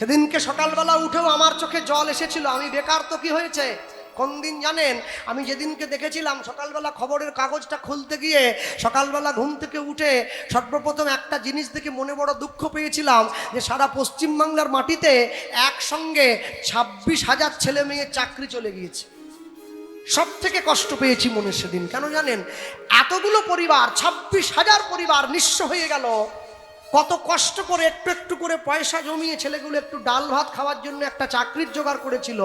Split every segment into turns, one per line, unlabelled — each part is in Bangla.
সেদিনকে সকালবেলা উঠেও আমার চোখে জল এসেছিল। আমি বেকার তো কি হয়েছে কোন দিন জানেন? আমি যেদিনকে দেখেছিলাম সকালবেলা খবরের কাগজটা খুলতে গিয়ে সকালবেলা ঘুম থেকে উঠে সর্বপ্রথম একটা জিনিস দেখে মনে বড় দুঃখ পেয়েছিলাম যে সারা পশ্চিমবাংলার মাটিতে একসঙ্গে 26,000 ছেলে মেয়ে চাকরি চলে গিয়েছে। সব থেকে কষ্ট পেয়েছি মনে সেদিন। কেন জানেন? এতগুলো পরিবার, 26,000 পরিবার নিঃস্ব হয়ে গেল। কত কষ্ট করে একটু একটু করে পয়সা জমিয়ে ছেলেগুলো একটু ডাল ভাত খাওয়ার জন্য একটা চাকরির জোগাড় করেছিল।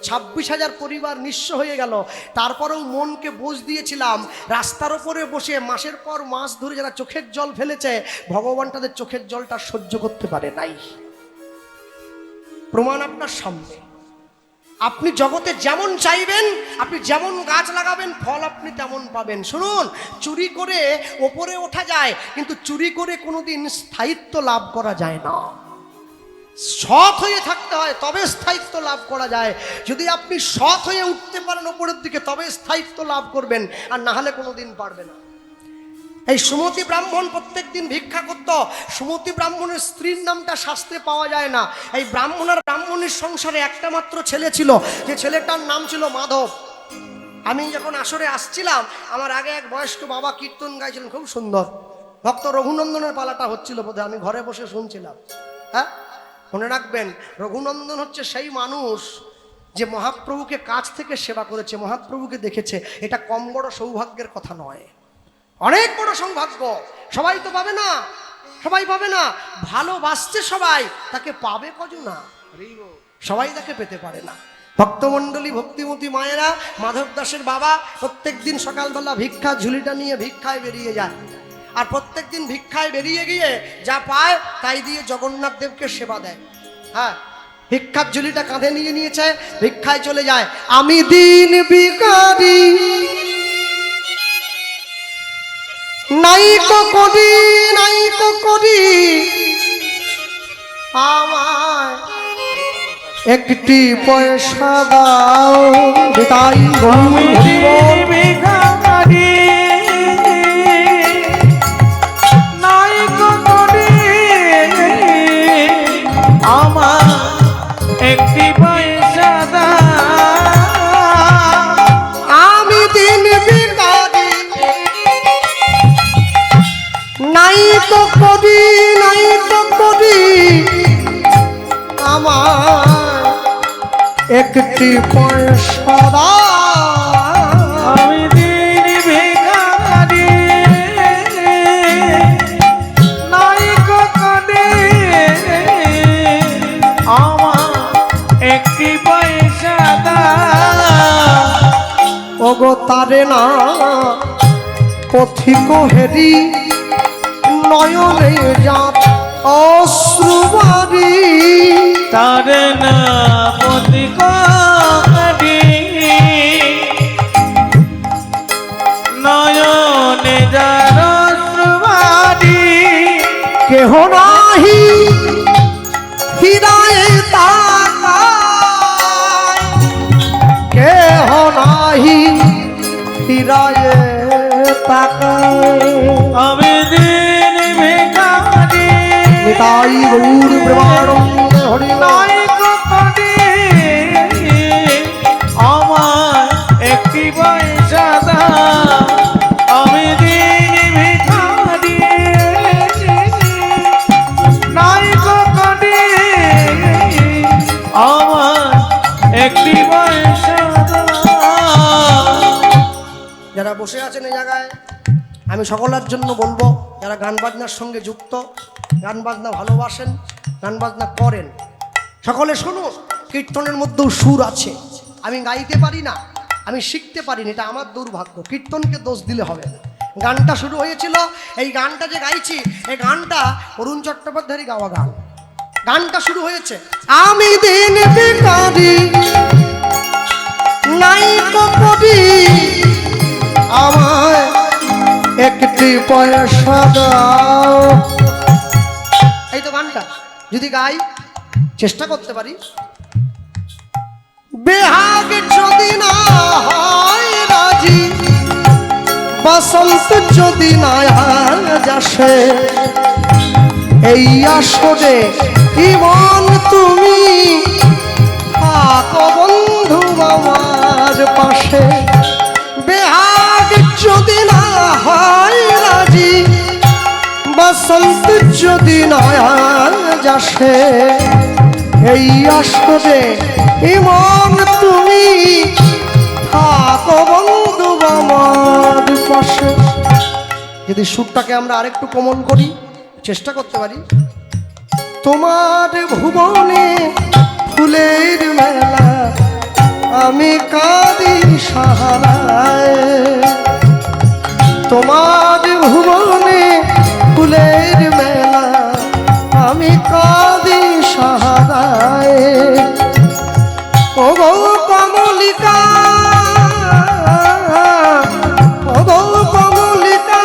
26,000 পরিবার নিঃস্ব হয়ে গেল। তারপরেও মনকে বোঝ দিয়েছিলাম, রাস্তার ওপরে বসে মাসের পর মাস ধরে যারা চোখের জল ফেলেছে, ভগবান তাদের চোখের জলটা সহ্য করতে পারে নাই। প্রমাণ আপনার সামনে। আপনি জগতে যেমন চাইবেন, আপনি যেমন গাছ লাগাবেন, ফল আপনি তেমন পাবেন। শুনুন, চুরি করে ওপরে ওঠা যায়, কিন্তু চুরি করে কোনোদিন স্থায়িত্ব লাভ করা যায় না। সৎ হয়ে থাকতে হয়, তবে স্থায়িত্ব লাভ করা যায়। যদি আপনি সৎ হয়ে উঠতে পারেন ওপরের দিকে, তবে স্থায়িত্ব লাভ করবেন, আর না হলে কোনোদিন পারবে না। এই সুমতি ব্রাহ্মণ প্রত্যেক দিন ভিক্ষা করত। সুমতি ব্রাহ্মণের স্ত্রীর নামটা শাস্ত্রে পাওয়া যায় না। এই ব্রাহ্মণ আর ব্রাহ্মণের সংসারে একটা মাত্র ছেলে ছিল, যে ছেলেটার নাম ছিল মাধব। আমি যখন আসরে আসছিলাম, আমার আগে এক বয়স্ক বাবা কীর্তন গাইছিলেন, খুব সুন্দর। ভক্ত রঘুনন্দনের পালাটা হচ্ছিল বোধহয়, আমি ঘরে বসে শুনছিলাম। হ্যাঁ, মনে রাখবেন, রঘুনন্দন হচ্ছে সেই মানুষ যে মহাপ্রভুকে কাছ থেকে সেবা করেছে, মহাপ্রভুকে দেখেছে। এটা কম বড় সৌভাগ্যের কথা নয়, অনেক বড় সৌভাগ্য। সবাই তো পাবে না, সবাই পাবে না। ভালোবাসছে সবাই, তাকে পাবে কজন না? সবাই তাকে পেতে পারে না। ভক্তমণ্ডলী, ভক্তিমতী মায়েরা, মাধব দাসের বাবা প্রত্যেক দিন সকালবেলা ভিক্ষা ঝুলিটা নিয়ে ভিক্ষায় বেরিয়ে যায়। আর প্রত্যেক দিন ভিক্ষায় বেরিয়ে গিয়ে যা পায় তাই দিয়ে জগন্নাথ দেবকে সেবা দেয়। হ্যাঁ, ভিক্ষার ঝুলিটা কাঁধে নিয়ে নিয়েছে, ভিক্ষায় চলে যায়। আমি দিন ভিখারি, নাইকো করি আমায় একটি পয়সা দাও। তাই
ভিখারি, নাইকো করি আমার একটি পয়সা দাও।
আমি দিন ভিখারি, নাইকো করি আমার একটি পয়সা দাও।
আমি দিন ভিখারি, নাইকো করি আমার একটি পয়সা দাও।
ওগো তারে না পথিক হেরি, নয়নে যাত অশ্রুবারি।
তার না পথিকারি, নয়নে যার অশ্রুবারি।
কেহ নাহি হৃদয়ে তাকায়, কেহ নাহি হৃদয়ে তাকায়।
আমি দিন ভিখারি,
নিতাই গৌর প্রেমানন্দে হরি
নাইকো করি আমার একটি পয়সা দাও। আমি দিন ভিখারি, নাইকো করি আমার একটি পয়সা দাও।
যারা বসে আছেন এই জায়গায়, আমি সকলের জন্য বলবো, যারা গান বাজনার সঙ্গে যুক্ত, গান বাজনা ভালোবাসেন, গান বাজনা করেন, সকলে শুনুন। কীর্তনের মধ্যেও সুর আছে। আমি গাইতে পারি না, আমি শিখতে পারিনি, এটা আমার দুর্ভাগ্য। কীর্তনকে দোষ দিলে হবে না। গানটা শুরু হয়েছিল, এই গানটা যে গাইছি, এই গানটা অরুণ চট্টোপাধ্যায়ের গাওয়া গান। গানটা শুরু হয়েছে, আমি দিন ভিখারি, নাইকো করি আমায় একটি পয়সা দাও। এই তো গানটা যদি গাই, চেষ্টা করতে পারি। বেহাগ যদি না হয় রাজি, বসন্ত যদি না আসে, এই আসরে ইমন তুমি বসন্ত যদি নয়া যাসে এই আসরে ইমন তুমি থাকো বন্ধু আমার পাশে। যদি সুরটাকে আমরা আরেকটু কোমল করি, চেষ্টা করতে পারি। তোমার ভুবনে ফুলের মেলা আমি কাঁদি সাহারায়, তোমার ভুবনে ফুলের মেলা আমি কাঁদি সাহারায়। ও গো কমলিকা, ও গো কমলিকা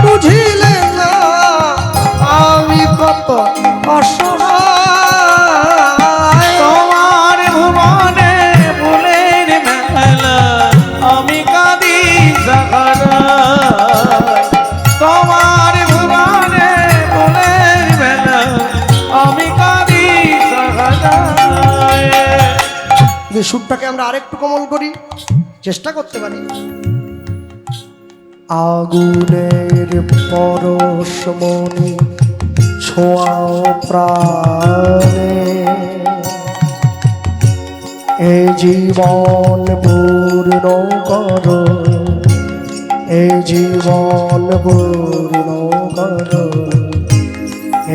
বুঝিলে না আমি কত অসহায়।
তোমার ভুবনে ফুলের মেলা আমি কাঁদি সাহারায়, তোমার ভুবনে ফুলের মেলা আমি কাঁদি সাহারায়।
যে সুরটাকে আমরা আরেকটু কোমল করি, চেষ্টা করতে পারি। আগুনের পরশমণি ছোঁয়াও প্রাণে, এ জীবন পূর্ণ করো, এ জীবন পূর্ণ করো,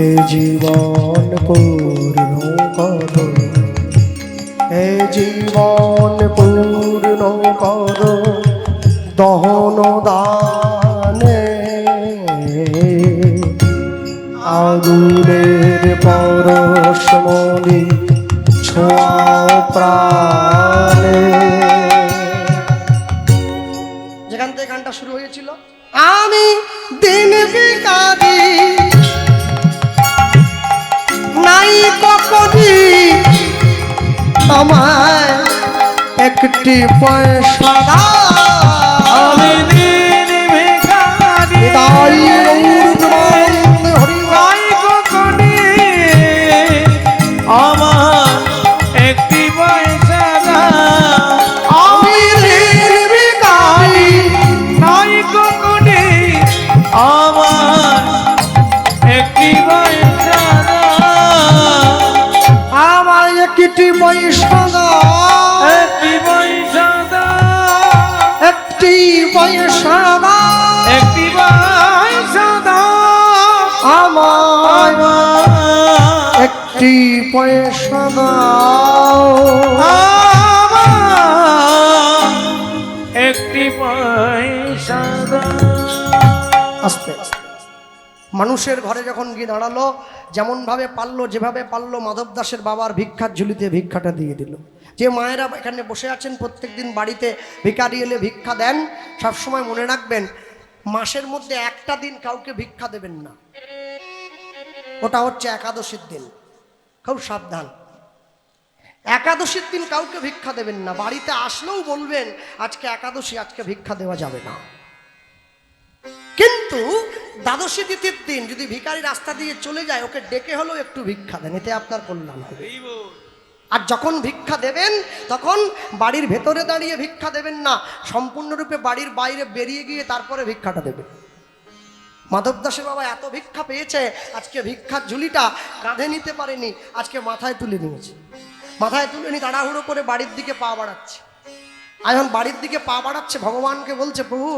এ জীবন পূর্ণ করো, এ জীবন পূর্ণ করো দহন দানে। আগুনের পরশমণি ছোঁয়াও প্রাণে। যেখান থেকে গানটা শুরু হয়েছিল, আমি দিন ভিখারি নাই কখনি আমায় একটি পয়সা দাও।
আমি দিন ভিখারি
তাই
নাই কখনি আমার একটি পয়সা দাও।
আমি ঋণ ভিখারি
নাই কখনি আমার একটি পয়সা দাও।
আমার একটি পয়সা দাও,
একটি পয়সা দাও,
একটি পয়সা দাও,
একটি পয়সা দাও।
আমার
আমার
একটি পয়সা দাও।
আমার একটি পয়সা দাও।
আস্তে আস্তে মানুষের ঘরে যখন গিয়ে দাঁড়ালো, যেমন ভাবে পারলো, যেভাবে পারলো মাধব দাসের বাবার ভিক্ষার ঝুলিতে ভিক্ষাটা দিয়ে দিল। যে মায়েরা এখানে বসে আছেন প্রত্যেকদিন বাড়িতে ভিখারি এলে ভিক্ষা দেন, সবসময় মনে রাখবেন মাসের মধ্যে একটা দিন কাউকে ভিক্ষা দেবেন না, ওটা হচ্ছে একাদশীর দিন। খুব সাবধান, একাদশীর দিন কাউকে ভিক্ষা দেবেন না। বাড়িতে আসলেও বলবেন আজকে একাদশী, আজকে ভিক্ষা দেওয়া যাবে না। কিন্তু দ্বাদশী তিথির দিন যদি ভিখারি রাস্তা দিয়ে চলে যায়, ওকে ডেকে হলেও একটু ভিক্ষা দেন, এতে আপনার কল্যাণ হবে। আর যখন ভিক্ষা দেবেন তখন বাড়ির ভেতরে দাঁড়িয়ে ভিক্ষা দেবেন না, সম্পূর্ণরূপে বাড়ির বাইরে বেরিয়ে গিয়ে তারপরে ভিক্ষাটা দেবেন। মাধব দাসের বাবা এত ভিক্ষা পেয়েছে, আজকে ভিক্ষার ঝুলিটা কাঁধে নিতে পারেনি, আজকে মাথায় তুলে নিয়েছে। মাথায় তুলে নিয়ে তাড়াহুড়ো করে বাড়ির দিকে পা বাড়াচ্ছে। আর যখন বাড়ির দিকে পা বাড়াচ্ছে, ভগবানকে বলছে, প্রভু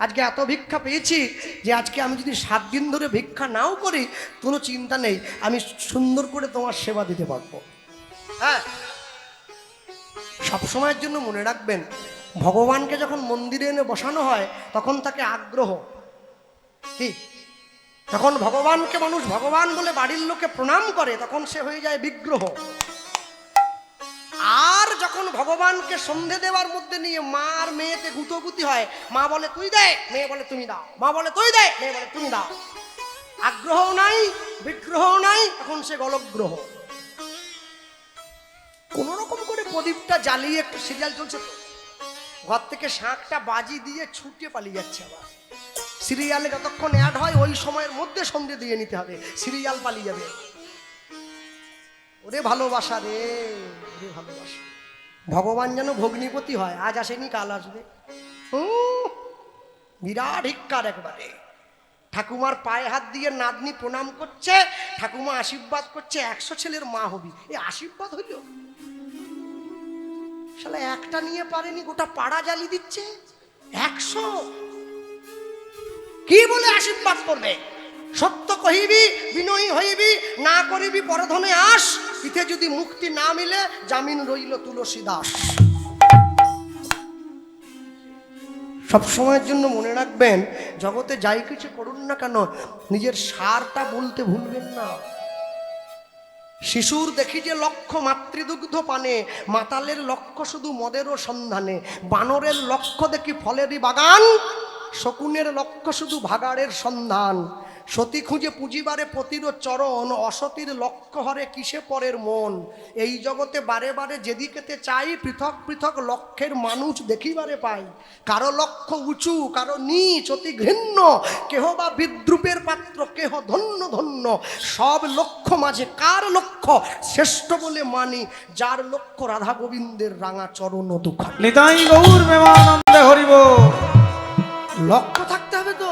আজকে এত ভিক্ষা পেয়েছি যে আজকে আমি যদি 7 দিন ধরে ভিক্ষা নাও করি কোনো চিন্তা নেই, আমি সুন্দর করে তোমার সেবা দিতে পারবো। হ্যাঁ, সবসময়ের জন্য মনে রাখবেন, ভগবানকে যখন মন্দিরে এনে বসানো হয় তখন তাকে আগ্রহ কি, যখন ভগবানকে মানুষ ভগবান বলে বাড়ির লোকে প্রণাম করে তখন সে হয়ে যায় বিগ্রহ। আর যখন ভগবানকে সন্ধে দেওয়ার মধ্যে নিয়ে মা আর মেয়েতে গুতোগুতি হয়, মা বলে তুই দে, মেয়ে বলে তুমি দাও, মা বলে তুই দে, মেয়ে বলে তুমি দাও, আগ্রহ নাই, বিগ্রহ নাই, এখন সে গলগ্রহ। কোন রকম করে প্রদীপটা জ্বালিয়ে একটু সিরিয়াল চলছে তো, ঘর থেকে শাঁখটা বাজি দিয়ে ছুটে পালিয়ে যাচ্ছে। আবার সিরিয়ালে যতক্ষণ অ্যাড হয় ওই সময়ের মধ্যে সন্ধে দিয়ে নিতে হবে, সিরিয়াল পালিয়ে যাবে। ওরে ভালোবাসা রে, ওরে ভালোবাসা। ভগবান যেন ভগ্নিপতি হয়, আজ আসেনি কাল আসবে। বিরাট হিক্কার একবারে। ঠাকুমার পায়ে হাত দিয়ে নাতনি প্রণাম করছে, ঠাকুমা আশীর্বাদ করছে 100 ছেলের মা হবি। এই আশীর্বাদ হইল? শালা একটা নিয়ে পারেনি, গোটা পাড়া জ্বালি দিচ্ছে 100। কি বলে আশীর্বাদ করবে? সত্য কহিবি বিনয়ী হইবি, না করিবি পরধনে আস, ইতে যদি মুক্তি না মিলে জামিন রইল তুলসী দাস। সব সময়ের জন্য মনে রাখবেন, জগতে যাই কিছু করুন না কেন নিজের সারটা বলতে ভুলবেন না। শিশুর দেখি যে লক্ষ্য মাতৃদুগ্ধ পানে, মাতালের লক্ষ্য শুধু মদেরও সন্ধানে, বানরের লক্ষ্য দেখি ফলেরই বাগান, শকুনের লক্ষ্য শুধু ভাগাড়ের সন্ধান, সতী খুঁজে পুঁজিবারে পতির চরণ, অসতীর লক্ষ্য হরে কিসে পরের মন। এই জগতে বারে বারে যেদিকেতে চাই পৃথক পৃথক লক্ষ্যের মানুষ দেখিবারে পাই, কারো লক্ষ্য উঁচু কারো নীচ অতি ঘৃণ্য, কেহ বা বিদ্রুপের পাত্র কেহ ধন্য ধন্য, সব লক্ষ্য মাঝে কার লক্ষ্য শ্রেষ্ঠ বলে মানি, যার লক্ষ্য রাধা গোবিন্দের রাঙা চরণ দুঃখ।
নিতাই গৌর প্রেমানন্দে হরিব।
লক্ষ্য থাকতে হবে তো,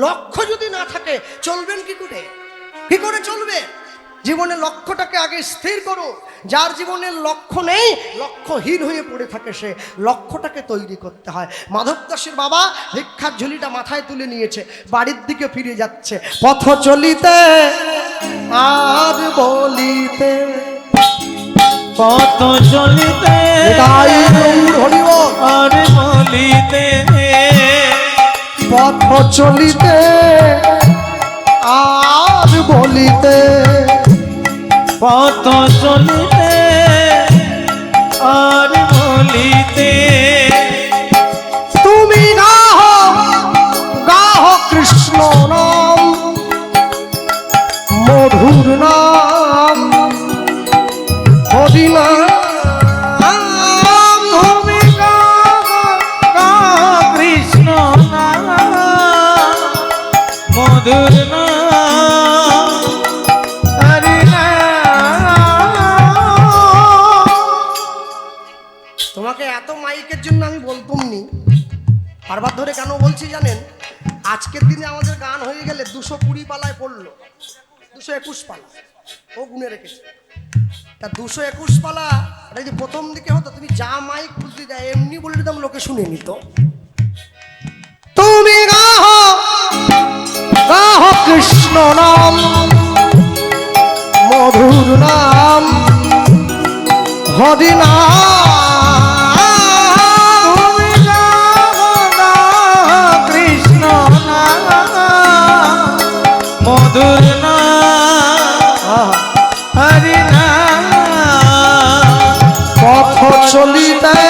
লক্ষ্য যদি না থাকে চলবেন কি করে? কি করে চলবে? জীবনে লক্ষ্যটাকে আগে স্থির করো। যার জীবনের লক্ষ্য নেই, লক্ষ্যহীন হয়ে পড়ে থাকে, সে লক্ষ্যটাকে তৈরি করতে হয়। মাধব দাসের বাবা ভিক্ষার ঝুলিটা মাথায় তুলে নিয়েছে, বাড়ির দিকে ফিরে যাচ্ছে। পথ চলিতে আর বলিতে,
পথ চলিতে
তাই হরিব
আর বলিতে,
পথ চলিতে আর বলিতে,
পথ চলিতে আর বলিতে,
তুমি গাহ গাহ কৃষ্ণ নাম, মধুর নাম, হরি নাম।
তুমি গাও গাও কৃষ্ণ নাম, মধুর নাম, হরি নাম।
তোমাকে এত মাইকের জন্য আমি বলতুম নি, বারবার ধরে কেন বলছি জানেন? আজকের দিনে আমাদের গান হয়ে গেলে 220 পালায় পড়লো, 221 পালা ও গুনে রেখেছে। তা 221 পালা এটা যদি প্রথম দিকে হতো, তুমি যা মাইক বুঝতে যায় এমনি বলে দিতাম, লোকে শুনে নিত। তুমি গাহ গাহ কৃষ্ণ নাম, মধুর নাম, হরি নাম।
তুমি গাও গাও কৃষ্ণ নাম, মধুর নাম, হরি নাম।
পথ চলিতে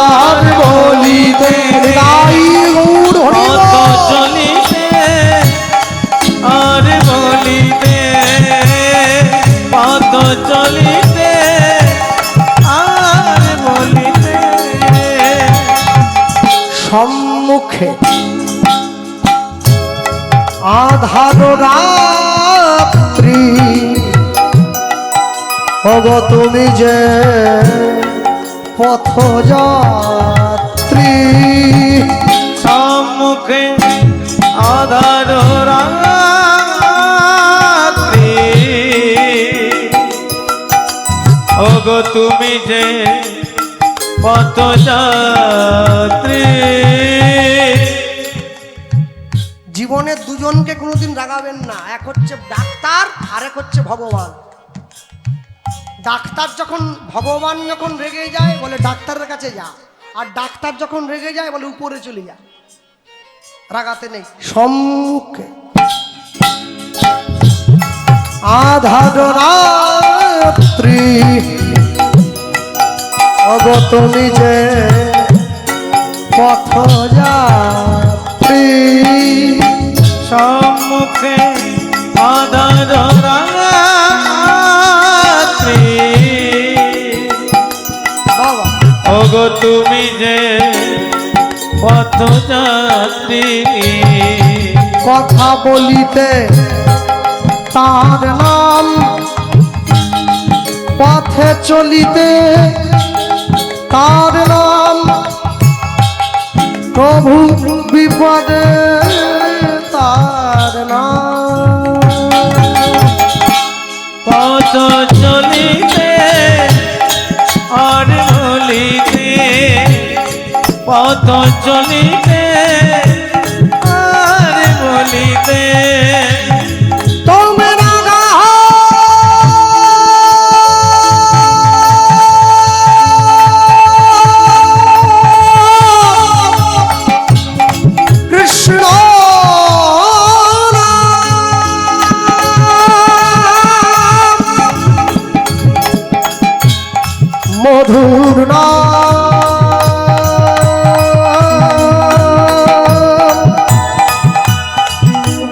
আর বলিতে, গাই গৌর হরি
পথ
বল।
চলিতে আর বলিতে, পথ চলিতে আর বলিতে,
সম্মুখে আধার রাত্রি, ওগো তুমি যে পথযাত্রী,
সম্মুখে আধার রাত্রি, ওগো তুমি যে পথযাত্রী।
জীবনে দুজনকে কোনোদিন রাগাবেন না, এক হচ্ছে ডাক্তার আর এক হচ্ছে ভগবান। ডাক্তার যখন ভগবান যখন রেগে যায় বলে ডাক্তারের কাছে যা, আর ডাক্তার যখন রেগে যায় বলে উপরে চলে যা, রাগাতে নেই। সম্মুখে আধার রাত্রি, ওগো তুমি যে পথযাত্রী,
সম্মুখে আধার রাত্রি,
বাবা
ওগো তুমি যে পথযাত্রী।
কথা বলিতে তার নাম, পথে চলিতে তার নাম, প্রভু বিপদে আর না
পথ চলিতে আর বলিতে পথ চলিতে আর বলিতে
তোমরা কৃষ্ণ মধুর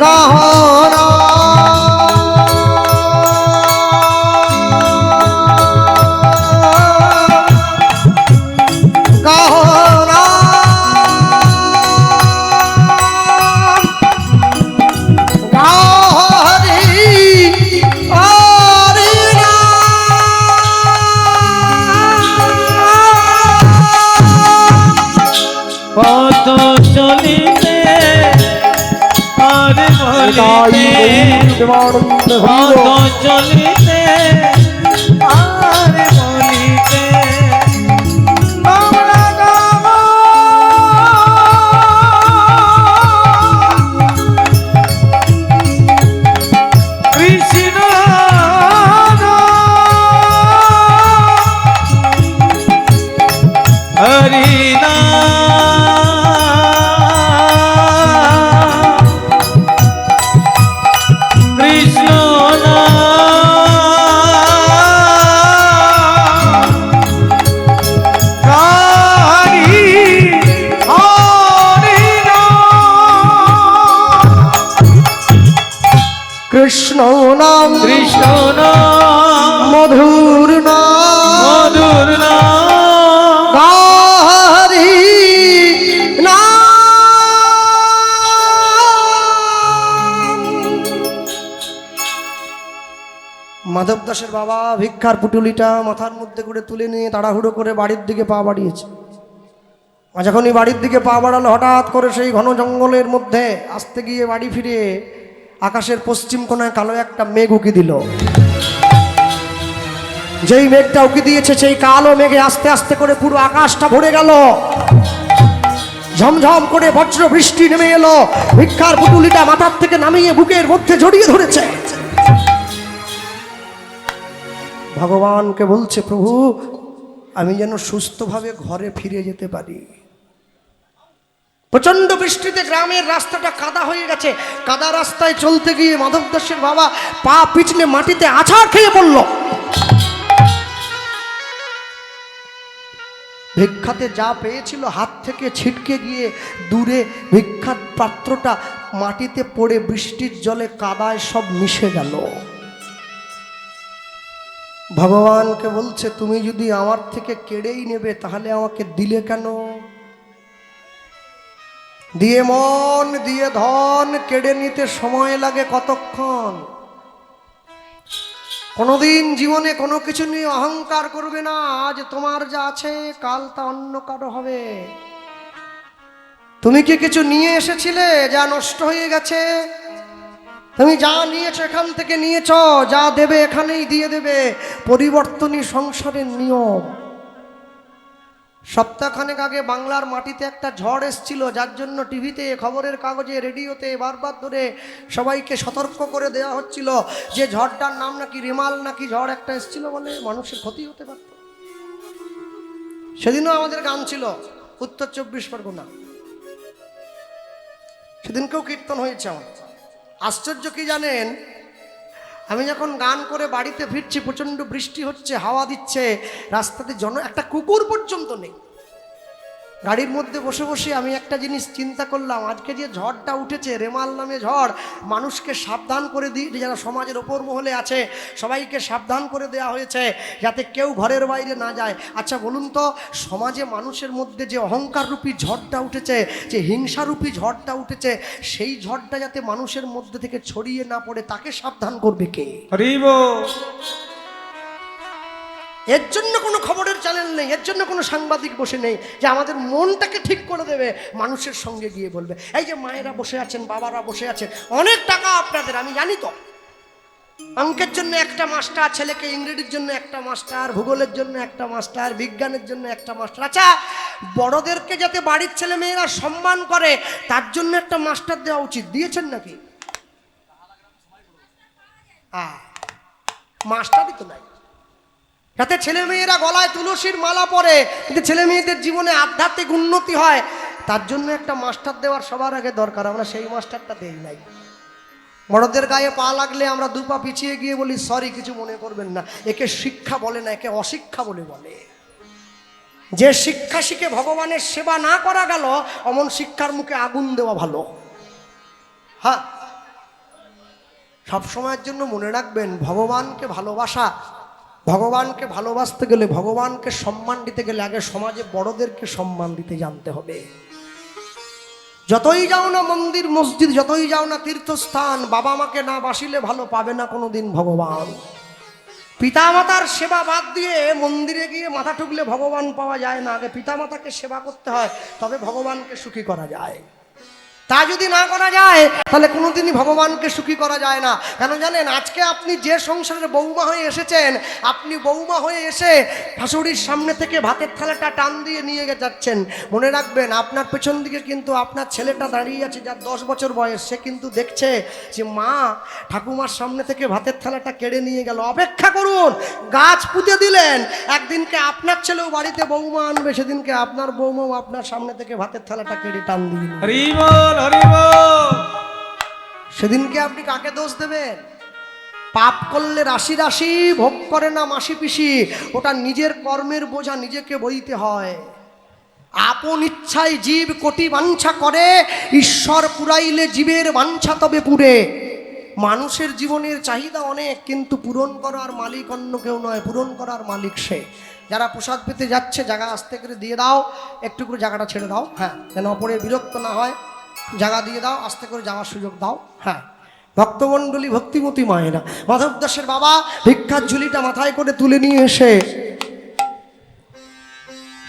গাহনা গাহনা গাহরি হরি
পথ চলিতে আর বলিতে পথ চলিতে আর বলিতে
বাংলা গাব
কৃষ্ণ হরি কৃষ্ণ হরি হরি
কৃষ্ণ নাম
কৃষ্ণ
মধুর নাম
মধুর নাম
হরি মাধব দাসের বাবা ভিক্ষার পুটুলিটা মাথার মধ্যে করে তুলে নিয়ে তাড়াহুড়ো করে বাড়ির দিকে পা বাড়িয়েছে। আর যখনই বাড়ির দিকে পা বাড়ালো হঠাৎ করে সেই ঘন জঙ্গলের মধ্যে আসতে গিয়ে বাড়ি ফিরে আকাশের পশ্চিম কোণায় কালো একটা মেঘ উকি দিল। যেই মেঘটা উকি দিয়েছে সেই কালো মেঘে আস্তে আস্তে করে পুরো আকাশটা ভরে গেল। ঝমঝম করে বজ্র বৃষ্টি নেমে এলো। ভিক্ষার পুটুলিটা মাথার থেকে নামিয়ে বুকের মধ্যে জড়িয়ে ধরেছে। ভগবানকে বলছে, প্রভু আমি যেন সুস্থভাবে ঘরে ফিরে যেতে পারি। প্রচন্ড বৃষ্টিতে গ্রামের রাস্তাটা কাদা হয়ে গেছে। কাদা রাস্তায় চলতে গিয়ে মাধব দাসের বাবা পা পিছলে মাটিতে আছাড় খেয়ে পড়ল। ভিক্ষাতে যা পেয়েছিল হাত থেকে ছিটকে গিয়ে দূরে ভিক্ষার পাত্রটা মাটিতে পড়ে বৃষ্টির জলে কাদায় সব মিশে গেল। ভগবানকে বলছে, তুমি যদি আমার থেকে কেড়েই নেবে তাহলে আমাকে দিলে কেন? দিয়ে মন দিয়ে ধন কেড়ে নিতে সময় লাগে কতক্ষণ? কোনোদিন জীবনে কোনো কিছু নিয়ে অহংকার করবে না। আজ তোমার যা আছে কাল তা অন্য কারো হবে। তুমি কি কিছু নিয়ে এসেছিলে যা নষ্ট হয়ে গেছে? তুমি যা নিয়েছো এখান থেকে নিয়েছো, যা দেবে এখানেই দিয়ে দেবে। পরিবর্তনই সংসারের নিয়ম। সপ্তাহখানেক আগে বাংলার মাটিতে একটা ঝড় এসেছিল, যার জন্য টিভিতে, খবরের কাগজে, রেডিওতে বারবার ধরে সবাইকে সতর্ক করে দেওয়া হচ্ছিল যে ঝড়টার নাম নাকি রেমাল নাকি ঝড় একটা এসেছিল বলে মানুষের ক্ষতি হতে পারত। সেদিনও আমাদের গান ছিল উত্তর 24 পরগনা, সেদিনকেও কীর্তন হয়েছে আমার। আশ্চর্য কি জানেন, আমি যখন গান করে বাড়িতে ফিরছি, প্রচণ্ড বৃষ্টি হচ্ছে, হাওয়া দিচ্ছে, রাস্তাতে একটা কুকুর পর্যন্ত নেই। গাড়ির মধ্যে বসে বসে আমি একটা জিনিস চিন্তা করলাম, আজকে যে ঝড়টা উঠেছে রেমাল নামে ঝড়, মানুষকে সাবধান করে দিই, যারা সমাজের ওপর মহলে আছে সবাইকে সাবধান করে দেওয়া হয়েছে যাতে কেউ ঘরের বাইরে না যায়। আচ্ছা বলুন তো, সমাজে মানুষের মধ্যে যে অহংকাররূপী ঝড়টা উঠেছে, যে হিংসারূপী ঝড়টা উঠেছে, সেই ঝড়টা যাতে মানুষের মধ্যে থেকে ছড়িয়ে না পড়ে তাকে সাবধান করবে কে? এর জন্য কোনো খবরের চ্যানেল নেই, এর জন্য কোনো সাংবাদিক বসে নেই যে আমাদের মনটাকে ঠিক করে দেবে, মানুষের সঙ্গে গিয়ে বলবে। এই যে মায়েরা বসে আছেন, বাবারা বসে আছেন, অনেক টাকা আপনাদের, আমি জানি তো। অঙ্কের জন্য একটা মাস্টার, ছেলেকে ইংরেজির জন্য একটা মাস্টার, ভূগোলের জন্য একটা মাস্টার, বিজ্ঞানের জন্য একটা মাস্টার। আচ্ছা, বড়দেরকে যাতে বাড়ির ছেলে মেয়েরা সম্মান করে তার জন্য একটা মাস্টার দেওয়া উচিত, দিয়েছেন নাকি? মাস্টারই তো নাই, যাতে ছেলে মেয়েরা গলায় তুলসীর মালা পরে, কিন্তু ছেলে মেয়েদের জীবনে আধ্যাত্মিক উন্নতি হয়, তার জন্য একটা মাস্টার দেওয়ার সবার আগে দরকার। আমরা সেই মাস্টারটা দেই নাই। বড়দের গায়ে পা লাগলে আমরা দু পা পিছিয়ে গিয়ে বলি সরি, কিছু মনে করবেন না। একে শিক্ষা বলে না, একে অশিক্ষা বলে বলে। যে শিক্ষা শিখে ভগবানের সেবা না করা গেল, অমন শিক্ষার মুখে আগুন দেওয়া ভালো। হ্যাঁ, সবসময়ের জন্য মনে রাখবেন, ভগবানকে ভালোবাসা, ভগবানকে ভালোবাসতে গেলে, ভগবানকে সম্মান দিতে গেলে আগে সমাজে বড়দেরকে সম্মান দিতে জানতে হবে। যতই যাও না মন্দির মসজিদ, যতই যাও না তীর্থস্থান, বাবা মাকে না বাসিলে ভালো পাবে না কোনোদিন ভগবান। পিতামাতার সেবা বাদ দিয়ে মন্দিরে গিয়ে মাথা ঠুকলে ভগবান পাওয়া যায় না। আগে পিতামাতাকে সেবা করতে হয়, তবে ভগবানকে সুখী করা যায়। তা যদি না করা যায় তাহলে কোনোদিনই ভগবানকে সুখী করা যায় না। কেন জানেন? আজকে আপনি যে সংসারের বৌমা হয়ে এসেছেন, আপনি বৌমা হয়ে এসে শাশুড়ির সামনে থেকে ভাতের থালাটা টান দিয়ে নিয়ে যাচ্ছেন, মনে রাখবেন আপনার পেছন দিকে কিন্তু আপনার ছেলেটা দাঁড়িয়ে আছে, যার 10 বছর বয়স, সে কিন্তু দেখছে যে মা ঠাকুমার সামনে থেকে ভাতের থালাটা কেড়ে নিয়ে গেল। অপেক্ষা করুন, গাছ পুঁতে দিলেন, একদিনকে আপনার ছেলেও বাড়িতে বৌমা আনবে, সেদিনকে আপনার বৌমাও আপনার সামনে থেকে ভাতের থালাটা কেড়ে টান দিয়ে নেবে।
হরিবল হরিবল।
সেদিনকে আপনি কাকে দোষ দেবেন? পাপ করলে রাশি রাশি, ভোগ করে না মাসি পিসি। ওটা নিজের কর্মের বোঝা নিজেকে বইতে হয়। আপন ইচ্ছায় জীব কোটি বাঞ্ছা করে, ঈশ্বর পুরাইলে জীবের বাঞ্ছা তবে পুরে। মানুষের জীবনের চাহিদা অনেক, কিন্তু পূরণ করার মালিক অন্য কেউ নয়, পূরণ করার মালিক সে। যারা প্রসাদ পেতে যাচ্ছে, জায়গা আস্তে করে দিয়ে দাও, একটু করে জায়গাটা ছেড়ে দাও, হ্যাঁ, যেন অপরের বিরক্ত না হয়। জায়গা দিয়ে দাও, আস্তে করে যাওয়ার সুযোগ দাও। হ্যাঁ, ভক্তমণ্ডলী, ভক্তিমতী মায়েরা, মাধব দাসের বাবা ভিক্ষার ঝুলিটা মাথায় করে তুলে নিয়ে এসে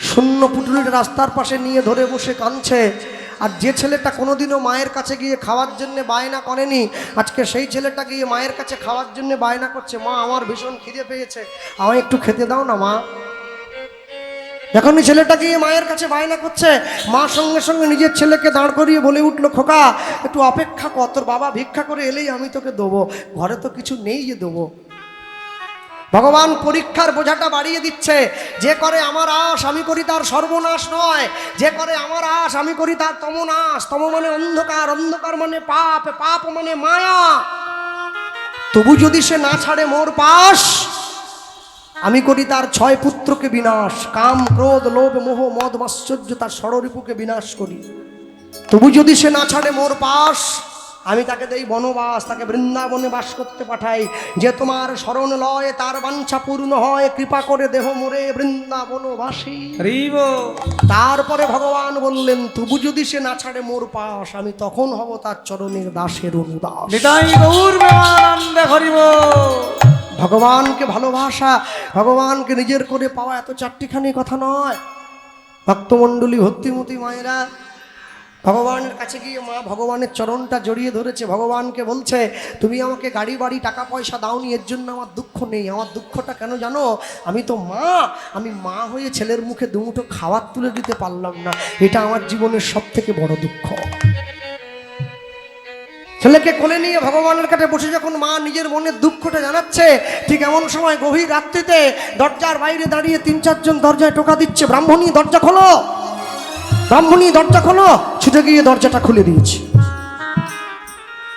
শূন্য পুটুলিটা রাস্তার পাশে নিয়ে ধরে বসে কাঁদছে। আর যে ছেলেটা কোনোদিনও মায়ের কাছে গিয়ে খাওয়ার জন্য বায়না করেনি, আজকে সেই ছেলেটা গিয়ে মায়ের কাছে খাওয়ার জন্য বায়না করছে, মা আমার ভীষণ খিদে পেয়েছে, আমায় একটু খেতে দাও না মা। যখনই ছেলেটা গিয়ে মায়ের কাছে বায়না করছে, মা সঙ্গে সঙ্গে নিজের ছেলেকে দাঁড় করিয়ে বলে উঠলো, খোকা একটু অপেক্ষা কর, তোর বাবা ভিক্ষা করে এলেই আমি তোকে দেবো, ঘরে তো কিছু নেই যে দেবো। ভগবান পরীক্ষার বোঝাটা বাড়িয়ে দিচ্ছে। যে করে আমার আশ আমি করি তার সর্বনাশ নয়, যে করে আমার আশ আমি করি তার তমনাশ। তম মানে অন্ধকার, অন্ধকার মানে পাপ, পাপ মানে মায়া। তবু যদি সে না ছাড়ে মোর পাশ, আমি করি তার 6 পুত্রকে বিনাশ। কাম, ক্রোধ, লোভ, মোহ, মদ, মাশ্চর্য, তার ষড়রিপুকে বিনাশ করি। তবু যদি সে না ছাড়ে মোর পাশ, আমি তাকে দেই বনবাস, তাকে বৃন্দাবনে বাস করতে পাঠাই। যে তোমার শরণ লয় তার বাঞ্ছা পূর্ণ হয়, কৃপা করে দেহ মোরে বৃন্দাবনবাসী। তারপরে ভগবান বললেন, তবু যদি সে না ছাড়ে মোর পাশ, আমি তখন হব তার চরণের দাসের অনুদাস। ভগবানকে ভালোবাসা, ভগবানকে নিজের করে পাওয়া এত চারটিখানি কথা নয়। ভক্তমণ্ডলী, ভক্তিমতী মায়েরা, ভগবানের কাছে গিয়ে মা ভগবানের চরণটা জড়িয়ে ধরেছে। ভগবানকে বলছে, তুমি আমাকে গাড়ি বাড়ি টাকা পয়সা দাওনি, এর জন্য আমার দুঃখ নেই। আমার দুঃখটা কেন জানো? আমি তো মা, আমি মা হয়ে ছেলের মুখে দুমুঠো খাবার তুলে দিতে পারলাম না, এটা আমার জীবনের সব থেকে বড় দুঃখ। ছেলেকে কোলে নিয়ে ভগবানের কাছে বসে যখন মা নিজের মনের দুঃখটা জানাচ্ছে, ঠিক এমন সময় গভীর রাত্রিতে দরজার বাইরে দাঁড়িয়ে 3-4 জন দরজায় টোকা দিচ্ছে, ব্রাহ্মণী দরজা খোলো, ব্রাহ্মণী দরজা খোলো। ছুটে গিয়ে দরজাটা খুলে দিয়েছে।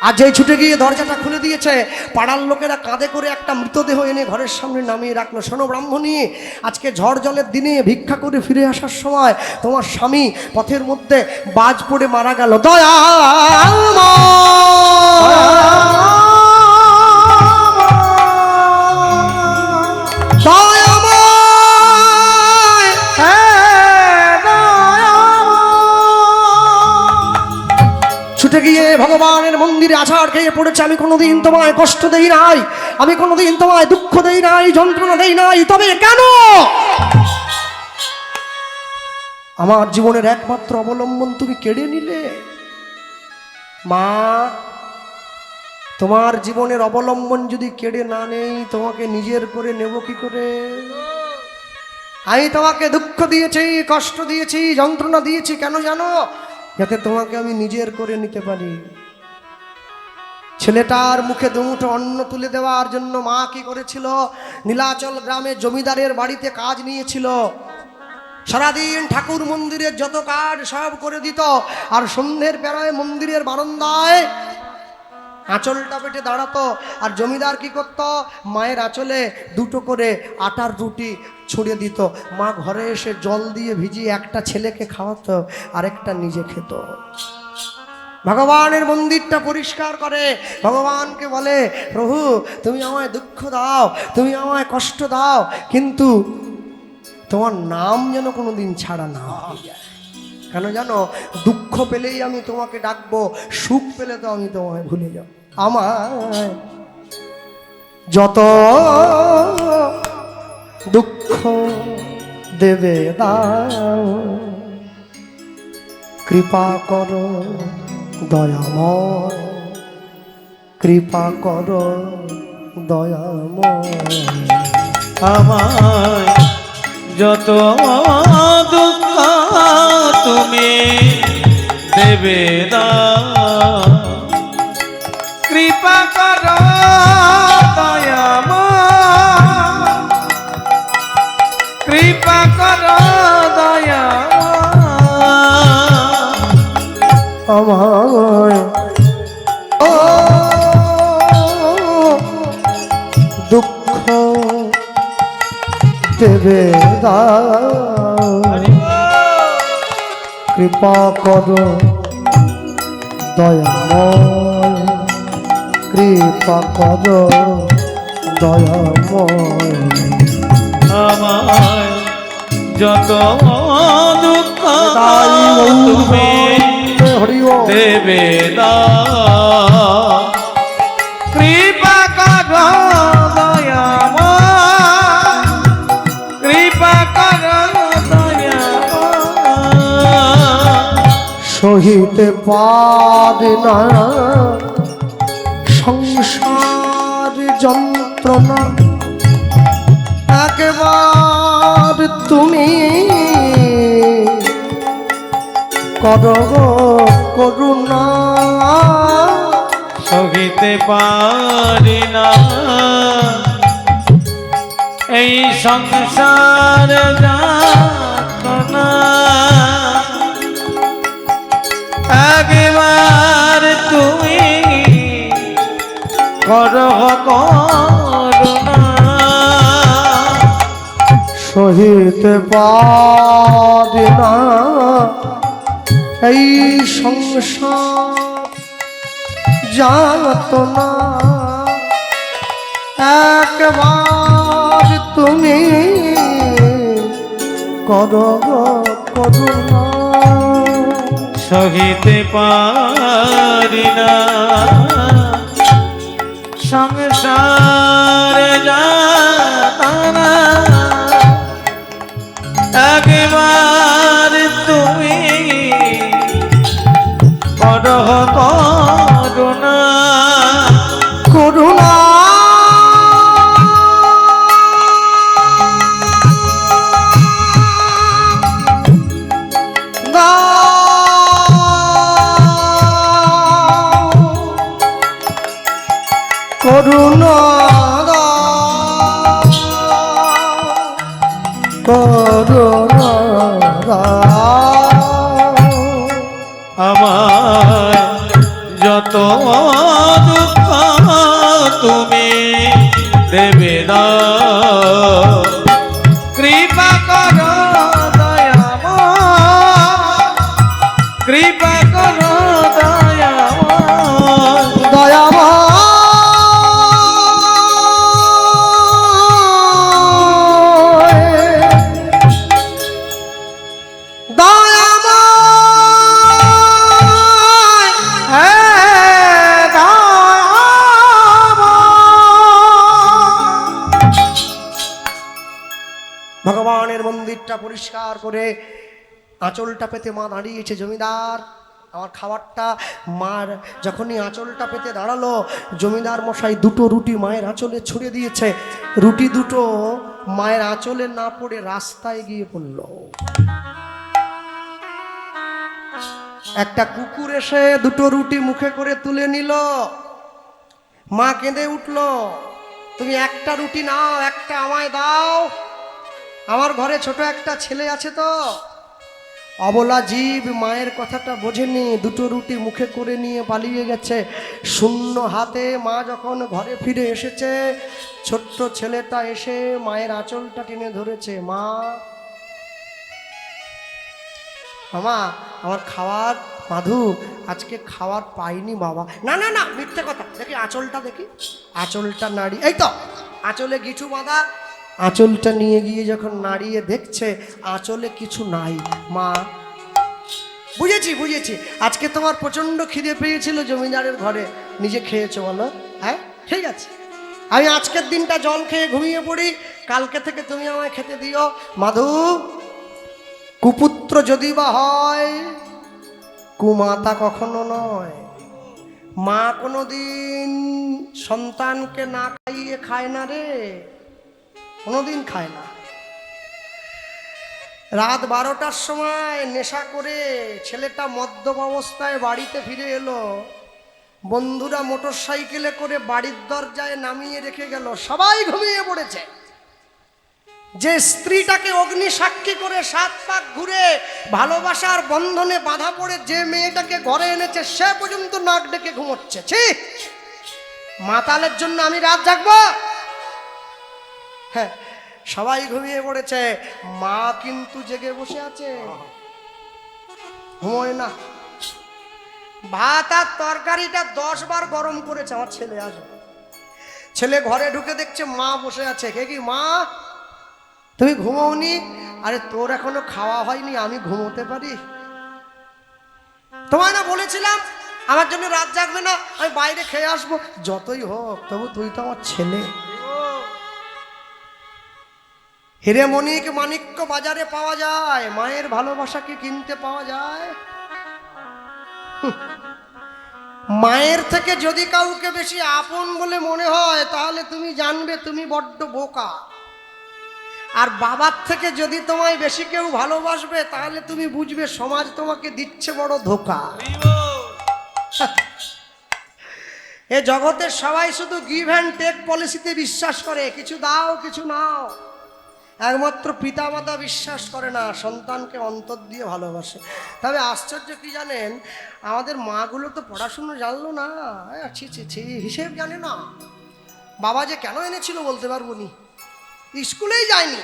আর যেই ছুটে গিয়ে দরজাটা খুলে দিয়েছে, পাড়ার লোকেরা কাঁধে করে একটা মৃতদেহ এনে ঘরের সামনে নামিয়ে রাখলো। শোনো ব্রাহ্মণী, আজকে ঝড় জলের দিনে ভিক্ষা করে ফিরে আসার সময় তোমার স্বামী পথের মধ্যে বাজ পড়ে মারা গেল। ছুটে গিয়ে ভগবানের ভগবানের মন্দিরে আছাড় খেয়ে পড়েছে, আমি কোনোদিন তোমায় কষ্ট দেই নাই, আমি কোনোদিন তোমায় দুঃখ দেই নাই, যন্ত্রণা দেই নাই, তবে কেন আমার জীবনের একমাত্র অবলম্বন তুমি কেড়ে নিলে? মা, তোমার জীবনের অবলম্বন যদি কেড়ে না নেই, তোমাকে নিজের করে নেব কি করে? আমি তোমাকে দুঃখ দিয়েছি, কষ্ট দিয়েছি, যন্ত্রণা দিয়েছি, কেন জানো? যাতে তোমাকে আমি নিজের করে নিতে পারি। ছেলেটার মুখে দুমুঠো অন্ন তুলে দেওয়ার জন্য মা কি করেছিল? নীলাচল গ্রামে জমিদারের বাড়িতে কাজ নিয়েছিল। সারাদিন ঠাকুর মন্দিরের যত কাজ সব করে দিত, আর সন্ধ্যের বেলায় মন্দিরের বারান্দায় আঁচলটা পেটে দাঁড়াতো। আর জমিদার কি করত? মায়ের আঁচলে দুটো করে আটার রুটি ছড়িয়ে দিত। মা ঘরে এসে জল দিয়ে ভিজিয়ে একটা ছেলেকে খাওয়াতো, আরেকটা নিজে খেত। ভগবানের মন্দিরটা পরিষ্কার করে, ভগবানকে বলে, প্রভু তুমি আমায় দুঃখ দাও, তুমি আমায় কষ্ট দাও, কিন্তু তোমার নাম যেন কোনোদিন ছাড়া না হয়ে যায়। কেন জানো? দুঃখ পেলেই আমি তোমাকে ডাকবো, সুখ পেলে তো আমি তোমায় ভুলে যাব। আমায় যত দুঃখ দেবে দাও, কৃপা করো দয়াময়, কৃপা করো দয়াময়।
আমায় যত দুঃখ তুমি দেবে দাও, কৃপা করো দয়াময়, কৃপা করো দয়াময়।
আমায় দুঃখ দেবে দাও, কৃপা করো দয়াময়, কৃপা করো দয়াময়।
আমায় যত দুঃখ তুমি দেবে দাও, কৃপা করো দয়াময়, কৃপা করো দয়াময়।
সহিতে পারে না সংসার যন্ত্রণা, একবার তুমি করো করুণা।
সহিতে পারি না এই সংসার যাতনা, একবার তুমি করো করুণা।
সহিতে পারি না এই সংসার যাতনা, একবার তুমি করো করুণা।
সহিতে পারি না সংসার যাতনা, একবার তুমি করো করুণা।
করুণা করুণা করুণা।
আমার যত দুঃখ তুমি দেবে দাও, কৃপা করো দয়াময়, কৃপা করো দয়াময়।
দয়াময় দয়াময় ভগবানের মন্দিরটা পরিষ্কার করে আঁচলটা পেতে মা দাঁড়িয়েছে। জমিদার আমার খাবারটা, মার যখনই আঁচলটা পেতে দাঁড়ালো, জমিদার মশাই দুটো রুটি মায়ের আঁচলে ছুঁড়ে দিয়েছে। রুটি দুটো মায়ের আঁচলে না পড়ে রাস্তায় গিয়ে পড়ল। একটা কুকুর এসে দুটো রুটি মুখে করে তুলে নিল। মা কেঁদে উঠল, তুমি একটা রুটি নাও, একটা আমায় দাও, আমার ঘরে ছোট একটা ছেলে আছে তো। অবলা জীব মায়ের কথাটা বোঝেনি, দুটো রুটি মুখে করে নিয়ে পালিয়ে গেছে। শূন্য হাতে মা যখন ঘরে ফিরে এসেছে, ছোট্ট ছেলেটা এসে মায়ের আঁচলটা টেনে ধরেছে। মা, মামা আমার খাবার, মাধু আজকে খাবার পাইনি বাবা। না না না, মিথ্যে কথা, দেখি আঁচলটা, দেখি আঁচলটা নাড়ি, এই তো আঁচলে গিঠু বাঁধা। আঁচলটা নিয়ে গিয়ে যখন নাড়িয়ে দেখছে আঁচলে কিছু নাই। মা, বুঝেছি বুঝেছি, আজকে তোমার প্রচণ্ড খিদে পেয়েছিল জমিদারের ঘরে, নিজে খেয়েছো বলো? হ্যাঁ ঠিক আছে, আমি আজকের দিনটা জল খেয়ে ঘুমিয়ে পড়ি, কালকে থেকে তুমি আমায় খেতে দিও। মাধু, কুপুত্র যদি বা হয়, কুমাতা কখনো নয়। মা কোনোদিন সন্তানকে না খাইয়ে খায় না রে, কোনোদিন খায় না। রাত 12টার সময় নেশা করে ছেলেটা মদ্যপ অবস্থায় বাড়িতে ফিরে এলো। বন্ধুরা মোটর সাইকেলে করে বাড়ির দরজায় নামিয়ে রেখে গেল, সবাই ঘুমিয়ে পড়েছে। যে স্ত্রীটাকে অগ্নি সাক্ষী করে 7 পাক ঘুরে ভালোবাসার বন্ধনে বাঁধা পড়ে যে মেয়েটাকে ঘরে এনেছে, সে পর্যন্ত নাক ডেকে ঘুমোচ্ছে। ছি, মাতালের জন্য আমি রাত জাগবো? হ্যাঁ, সবাই ঘুমিয়ে পড়েছে, মা কিন্তু জেগে বসে আছে, ঘুমোয় না। ভাত আর তরকারিটা 10 বার গরম করেছে। আমার ছেলে আসবে, ছেলে ঘরে ঢুকে দেখছে মা বসে আছে। কে কি মা, তুমি ঘুমোওনি? আরে তোর এখনো খাওয়া হয়নি, আমি ঘুমোতে পারি? তোমায় না বলেছিলাম আমার জন্য রাত জাগবে না, আমি বাইরে খেয়ে আসবো। যতই হোক তবু তুই তো আমার ছেলে। হিরে মণিক মাণিক্য বাজারে পাওয়া যায়, মায়ের ভালোবাসা কি কিনতে পাওয়া যায়? মায়ের থেকে যদি কাউকে বেশি আপন বলে মনে হয়, তাহলে তুমি জানবে তুমি বড্ড বোকা। আর বাবার থেকে যদি তোমায় বেশি কেউ ভালোবাসবে, তাহলে তুমি বুঝবে সমাজ তোমাকে দিচ্ছে বড় ধোঁকা। এ জগতের সবাই শুধু গিভ অ্যান্ড টেক পলিসিতে বিশ্বাস করে, কিছু দাও কিছু নাও। একমাত্র পিতামাতা বিশ্বাস করে না, সন্তানকে অন্তর দিয়ে ভালোবাসে। তবে আশ্চর্য কি জানেন, আমাদের মাগুলো তো পড়াশুনো জানলো না, ছি ছি ছি, হিসেব জানে না। বাবা যে কেন এনেছিল বলতে পারবো নি, স্কুলেই যায়নি,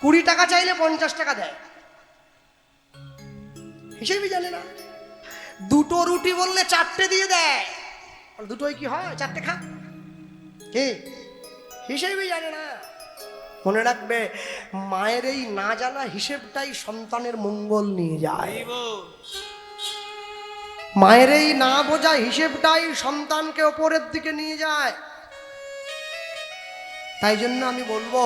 20 টাকা চাইলে 50 টাকা দেয়, হিসেবই জানে না। দুটো রুটি বললে 4টে দিয়ে দেয়, দুটোই কি হয়, 4টে খা, কি হিসেবই জানে না। মনে রাখবে, মায়ের এই না জানা হিসেবটাই সন্তানের মঙ্গল নিয়ে যায়। মায়ের এই না বোঝা হিসেবটাই সন্তানকে ওপরের দিকে নিয়ে যায়। তাই জন্য আমি বলবো,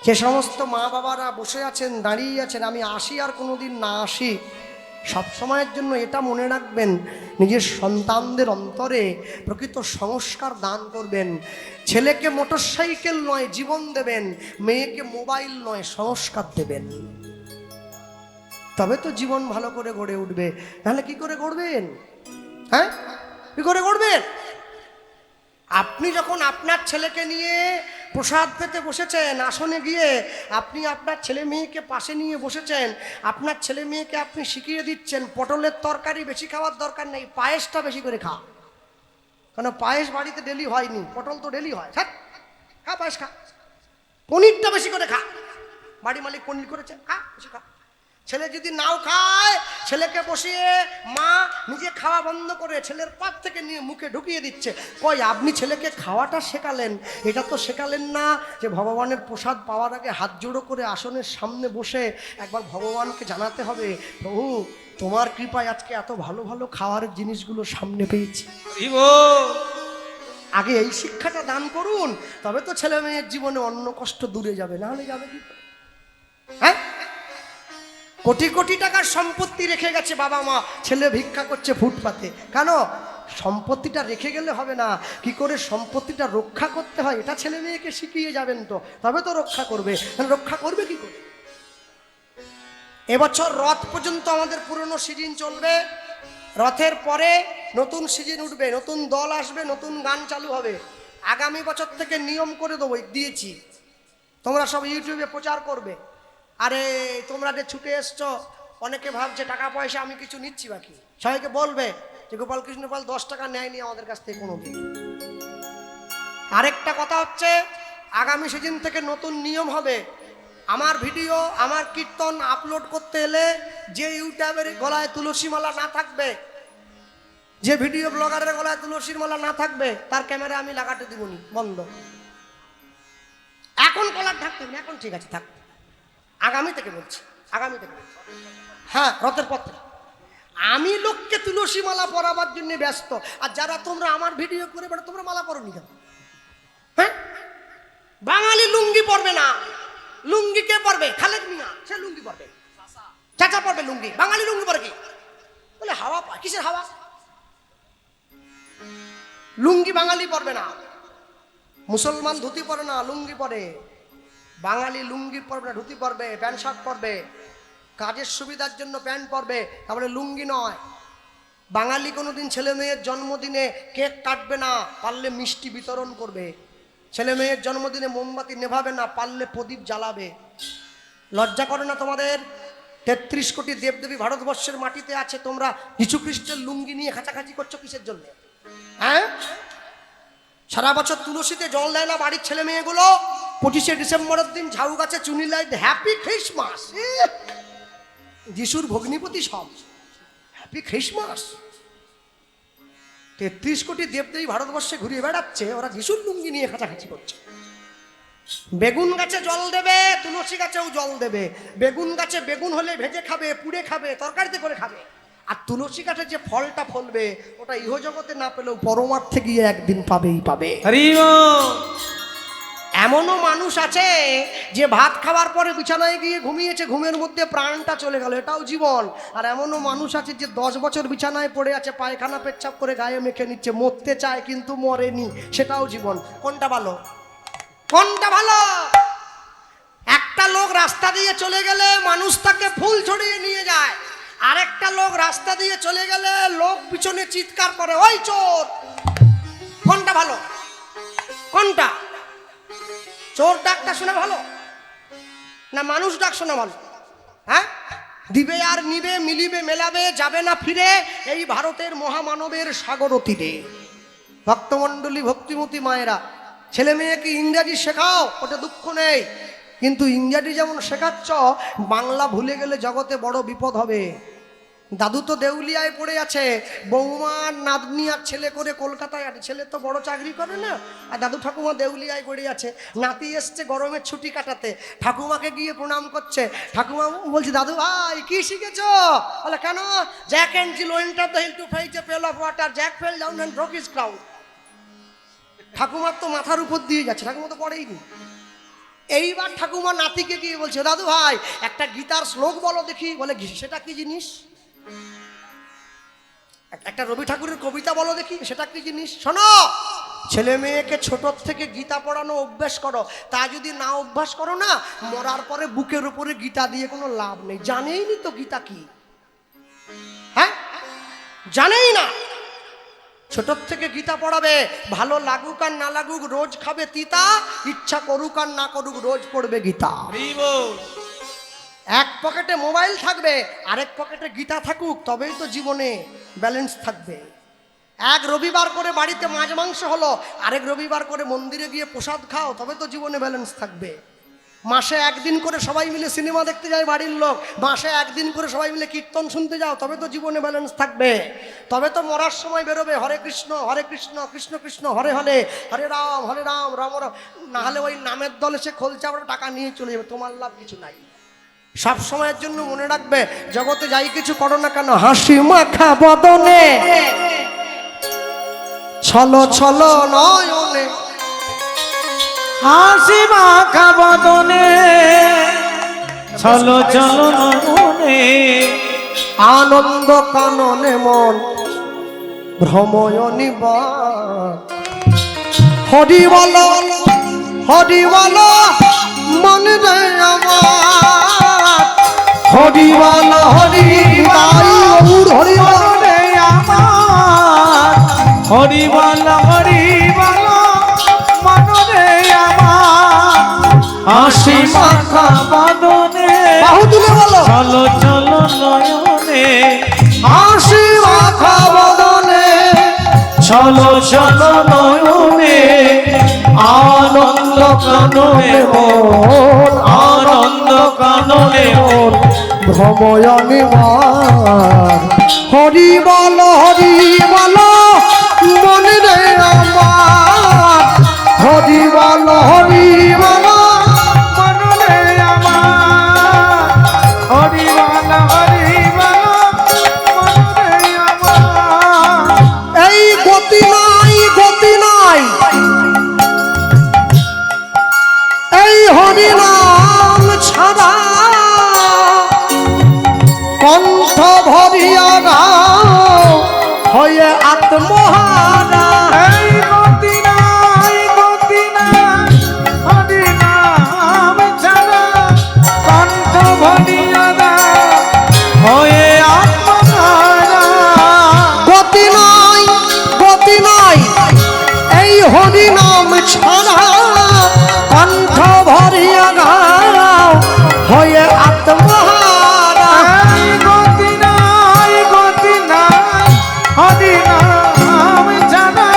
যে সমস্ত মা বাবারা বসে আছেন, দাঁড়িয়ে আছেন, আমি আসি আর কোনোদিন না আসি, সব সময়ের জন্য এটা মনে রাখবেন, নিজের সন্তানদের অন্তরে প্রকৃত সংস্কার দান করবেন। ছেলেকে মোটরসাইকেল নয় জীবন দেবেন, মেয়েকে মোবাইল নয় সংস্কার দেবেন। তবে তো জীবন ভালো করে গড়ে উঠবে, নাহলে কি করে গড়বেন? হ্যাঁ, কি করে গড়বেন? আপনি যখন আপনার ছেলেকে নিয়ে প্রসাদ পেতে বসেছেন, আসনে গিয়ে আপনি আপনার ছেলে মেয়েকে পাশে নিয়ে বসেছেন, আপনার ছেলে মেয়েকে আপনি শিখিয়ে দিচ্ছেন পটলের তরকারি বেশি খাওয়ার দরকার নেই, পায়েসটা বেশি করে খা। কেন, পায়েস বাড়িতে ডেলি হয়নি, পটল তো ডেলি হয়, হ্যাঁ খা, পায়েস খা। পনিরটা বেশি করে খা, বাড়ি মালিক পনির করেছে, খা, বেশি খা। ছেলে যদি নাও খায়, ছেলেকে বসিয়ে মা নিজে খাওয়া বন্ধ করে ছেলের পাত থেকে নিয়ে মুখে ঢুকিয়ে দিচ্ছে। কই, আপনি ছেলেকে খাওয়াটা শেখালেন, এটা তো শেখালেন না যে ভগবানের প্রসাদ পাওয়ার আগে হাত জোড়ো করে আসনের সামনে বসে একবার ভগবানকে জানাতে হবে, প্রভু তোমার কৃপায় আজকে এত ভালো ভালো খাওয়ার জিনিসগুলো সামনে পেয়েছি। আগে এই শিক্ষাটা দান করুন, তবে তো ছেলে মেয়ের জীবনে অন্য কষ্ট দূরে যাবে, না হলে যাবে কি করে? হ্যাঁ, কোটি কোটি টাকার সম্পত্তি রেখে গেছে বাবা মা, ছেলে ভিক্ষা করছে ফুটপাতে, কেন? সম্পত্তিটা রেখে গেলে হবে না, কি করে সম্পত্তিটা রক্ষা করতে হয় এটা ছেলে মেয়েকে শিখিয়ে যাবেন, তো তবে তো রক্ষা করবে। রক্ষা করবে কি করে? এবছর রথ পর্যন্ত আমাদের পুরনো সিজন চলবে, রথের পরে নতুন সিজন উঠবে, নতুন দল আসবে, নতুন গান চালু হবে। আগামী বছর থেকে নিয়ম করে দেবো, দিয়েছি, তোমরা সব ইউটিউবে প্রচার করবে। আরে তোমরা যে ছুটে এসছো, অনেকে ভাবছে টাকা পয়সা আমি কিছু নিচ্ছি বাকি, সবাইকে বলবে যে গোপাল কৃষ্ণ পাল 10 টাকা নেয়নি আমাদের কাছ থেকে কোনোদিন। আরেকটা কথা হচ্ছে, আগামী সিজন থেকে নতুন নিয়ম হবে, আমার ভিডিও আমার কীর্তন আপলোড করতে এলে যে ইউটিউবের গলায় তুলসী মালা না থাকবে, যে ভিডিও ব্লগারের গলায় তুলসীর মালা না থাকবে, তার ক্যামেরা আমি লাগাতে দিবনি, বন্ধ। এখন কলার থাকতে না, এখন ঠিক আছে থাক, আগামী থেকে বলছি, আগামী থেকে বলছি। হ্যাঁ, রথের পথে আমি লোককে তুলসী মালা পরাবার জন্য ব্যস্ত, আর যারা তোমরা আমার ভিডিও করে বেড়া, তোমরা মালা পরো নি কেন? হ্যাঁ, বাঙালি লুঙ্গি পরবে না, লুঙ্গি কে পরবে? খালেদ মিয়া, সে লুঙ্গি পরবে, চাচা পরবে লুঙ্গি, বাঙালি লুঙ্গি পরে কি? বলে হাওয়া পায়, কিসের হাওয়া? লুঙ্গি বাঙালি পরবে না, মুসলমান ধুতি পরে না, লুঙ্গি পরে। বাঙালি লুঙ্গি পরবে না, ধুতি পরবে, প্যান্ট শার্ট পরবে, কাজের সুবিধার জন্য প্যান্ট পরবে, তারপরে লুঙ্গি নয়। বাঙালি কোনোদিন ছেলে মেয়ের জন্মদিনে কেক কাটবে না, পারলে মিষ্টি বিতরণ করবে। ছেলে মেয়ের জন্মদিনে মোমবাতি নেভাবে না, পারলে প্রদীপ জ্বালাবে। লজ্জা করে না তোমাদের? 33 কোটি দেবদেবী ভারতবর্ষের মাটিতে আছে, তোমরা যীশু খ্রিস্টের লুঙ্গি নিয়ে খাঁচাখাঁচি করছো কিসের জন্য? হ্যাঁ, সারা বছর তুলসীতে জল দেয় না বাড়ির ছেলে মেয়েগুলো, 25শে ডিসেম্বরের দিন ঝাউ গাছে চুনি লাইট, হ্যাপি খ্রিসমাস। যিশুর ভগ্নিপতি সব, হ্যাপি খ্রিসমাস। 33 কোটি দেবদেবী ভারতবর্ষে ঘুরিয়ে বেড়াচ্ছে, ওরা যিশুর লুঙ্গি নিয়ে খাঁচাখাঁচি করছে। বেগুন গাছে জল দেবে, তুলসী গাছেও জল দেবে। বেগুন গাছে বেগুন হলে ভেজে খাবে, পুড়ে খাবে, তরকারিতে করে খাবে। আর তুলসী গাছে যে ফলটা ফলবে, ওটা ইহজগতে না পেলেও পরমার্থে গিয়ে একদিন পাবেই পাবে।
হরি বল।
এমনও মানুষ আছে যে ভাত খাওয়ার পরে বিছানায় গিয়ে ঘুমিয়েছে, ঘুমের মধ্যে প্রাণটা চলে গেল, এটাও জীবন। আর এমনও মানুষ আছে যে 10 বছর বিছানায় পড়ে আছে, পায়খানা পেচ্ছাপ করে গায়ে মেখে নিচ্ছে, মরতে চায় কিন্তু মরেনি, সেটাও জীবন। কোনটা ভালো? কোনটা ভালো? একটা লোক রাস্তা দিয়ে চলে গেলে মানুষ তাকে ফুল ছড়িয়ে নিয়ে যায়, আরেকটা লোক রাস্তা দিয়ে চলে গেলে লোক পিছনে চিৎকার করে, ওই চোর। কোনটা ভালো? কোনটা? চোর ডাকটা শোনা ভালো না মানুষ ডাক শোনা ভালো? হ্যাঁ, দিবে আর নিবে, মিলিবে মেলাবে, যাবে না ফিরে, এই ভারতের মহামানবের সাগর তীরে। ভক্তমণ্ডলী, ভক্তিমতী মায়েরা, ছেলে মেয়েকে ইংরাজি শেখাও, ওটা দুঃখ নেই, কিন্তু ইংরাজি যেমন শেখাচ্ছ, বাংলা ভুলে গেলে জগতে বড় বিপদ হবে। দাদু তো দেউলিয়ায় পড়ে আছে, বৌমার নাতনি আর ছেলে করে কলকাতায় আছে, ছেলে তো বড় চাকরি করে না, আর দাদু ঠাকুমা দেউলিয়ায় পড়ে আছে। নাতি এসছে গরমের ছুটি কাটাতে, ঠাকুমাকে গিয়ে প্রণাম করছে। ঠাকুমা বলছে, দাদু ভাই কি শিখেছো? বলে, কেন? Jack and Jill enter the hill to fight a pail of water, Jack fell down and broke his crown. ঠাকুমার তো মাথার উপর দিয়ে যাচ্ছে, ঠাকুমা তো পড়েইনি। এইবার ঠাকুমা নাতিকে গিয়ে বলছে, দাদু ভাই একটা গীতার শ্লোক বলো দেখি। বলে, সেটা কি জিনিস? একটা রবি ঠাকুরের কবিতা বলো দেখি, সেটা কি জিনিস? শোনো, ছেলে মেয়েকে ছোট থেকে গীতা পড়ানো অভ্যাস করো, তা যদি না অভ্যাস করো না, মরার পরে বুকের উপরে গীতা দিয়ে কোনো লাভ নেই। জানেই নি তো গীতা কি, হ্যাঁ জানেই না। ছোট থেকে গীতা পড়াবে, ভালো লাগুক আর না লাগুক রোজ খাবে তিতা, ইচ্ছা করুক আর না করুক রোজ পড়বে গীতা। এক পকেটে মোবাইল থাকবে, আরেক পকেটে গীতা থাকুক, তবেই তো জীবনে ব্যালেন্স থাকবে। এক রবিবার করে বাড়িতে মাছ মাংস হলো, আরেক রবিবার করে মন্দিরে গিয়ে প্রসাদ খাও, তবে তো জীবনে ব্যালেন্স থাকবে। মাসে একদিন করে সবাই মিলে সিনেমা দেখতে যায় বাড়ির লোক, মাসে একদিন করে সবাই মিলে কীর্তন শুনতে যাও, তবে তো জীবনে ব্যালেন্স থাকবে। তবে তো মরার সময় বেরোবে হরে কৃষ্ণ কৃষ্ণ কৃষ্ণ হরে হরে, হরে রাম রাম রাম। না হলে ওই নামের দলে সে খোলছে, আমরা টাকা নিয়ে চলে যাবে, তোমার লাভ কিছু নাই। সব সময়ের জন্য মনে রাখবে, জগতে যাই কিছু করো না কেন, হাসি মাখা বদনে ছলো ছলো নয়নে
হাসি মাখা বদনে চলো চলো নয়নে
আনন্দ কাননে মন ভ্রময়নি বাক হরি বল মন রে আমার হরি বল হরি তাই গৌর হরি বল
রে আমার হরি বল মনরে আমার হাসি মাখা বদনে
বাহু তুলে বলো
চলো চলো নয়নে
হাসি মাখা বদনে
চলো চলো নয়নে আনন্দ কাননে মন আনন্দ কাননে মন
ভ্রময়নি বার হরি বল মন রে আমার হরি বল
মনরে আমার হরি বল মনরে আমার
এই গতি নাই এই হরি নাম ছাড়া কণ্ঠ ভরিয়া গাও হয়ে আত্মহারা
এই গতি নাই হরি নাম ছাড়া কণ্ঠ ভরিয়া দাও হয়ে আত্মহারা
গতি নাই এই হরি নাম ছাড়া কণ্ঠ ভরিয়া গাও হয়ে আত্মহারা
এই গতি নাই হরি নাম ছাড়া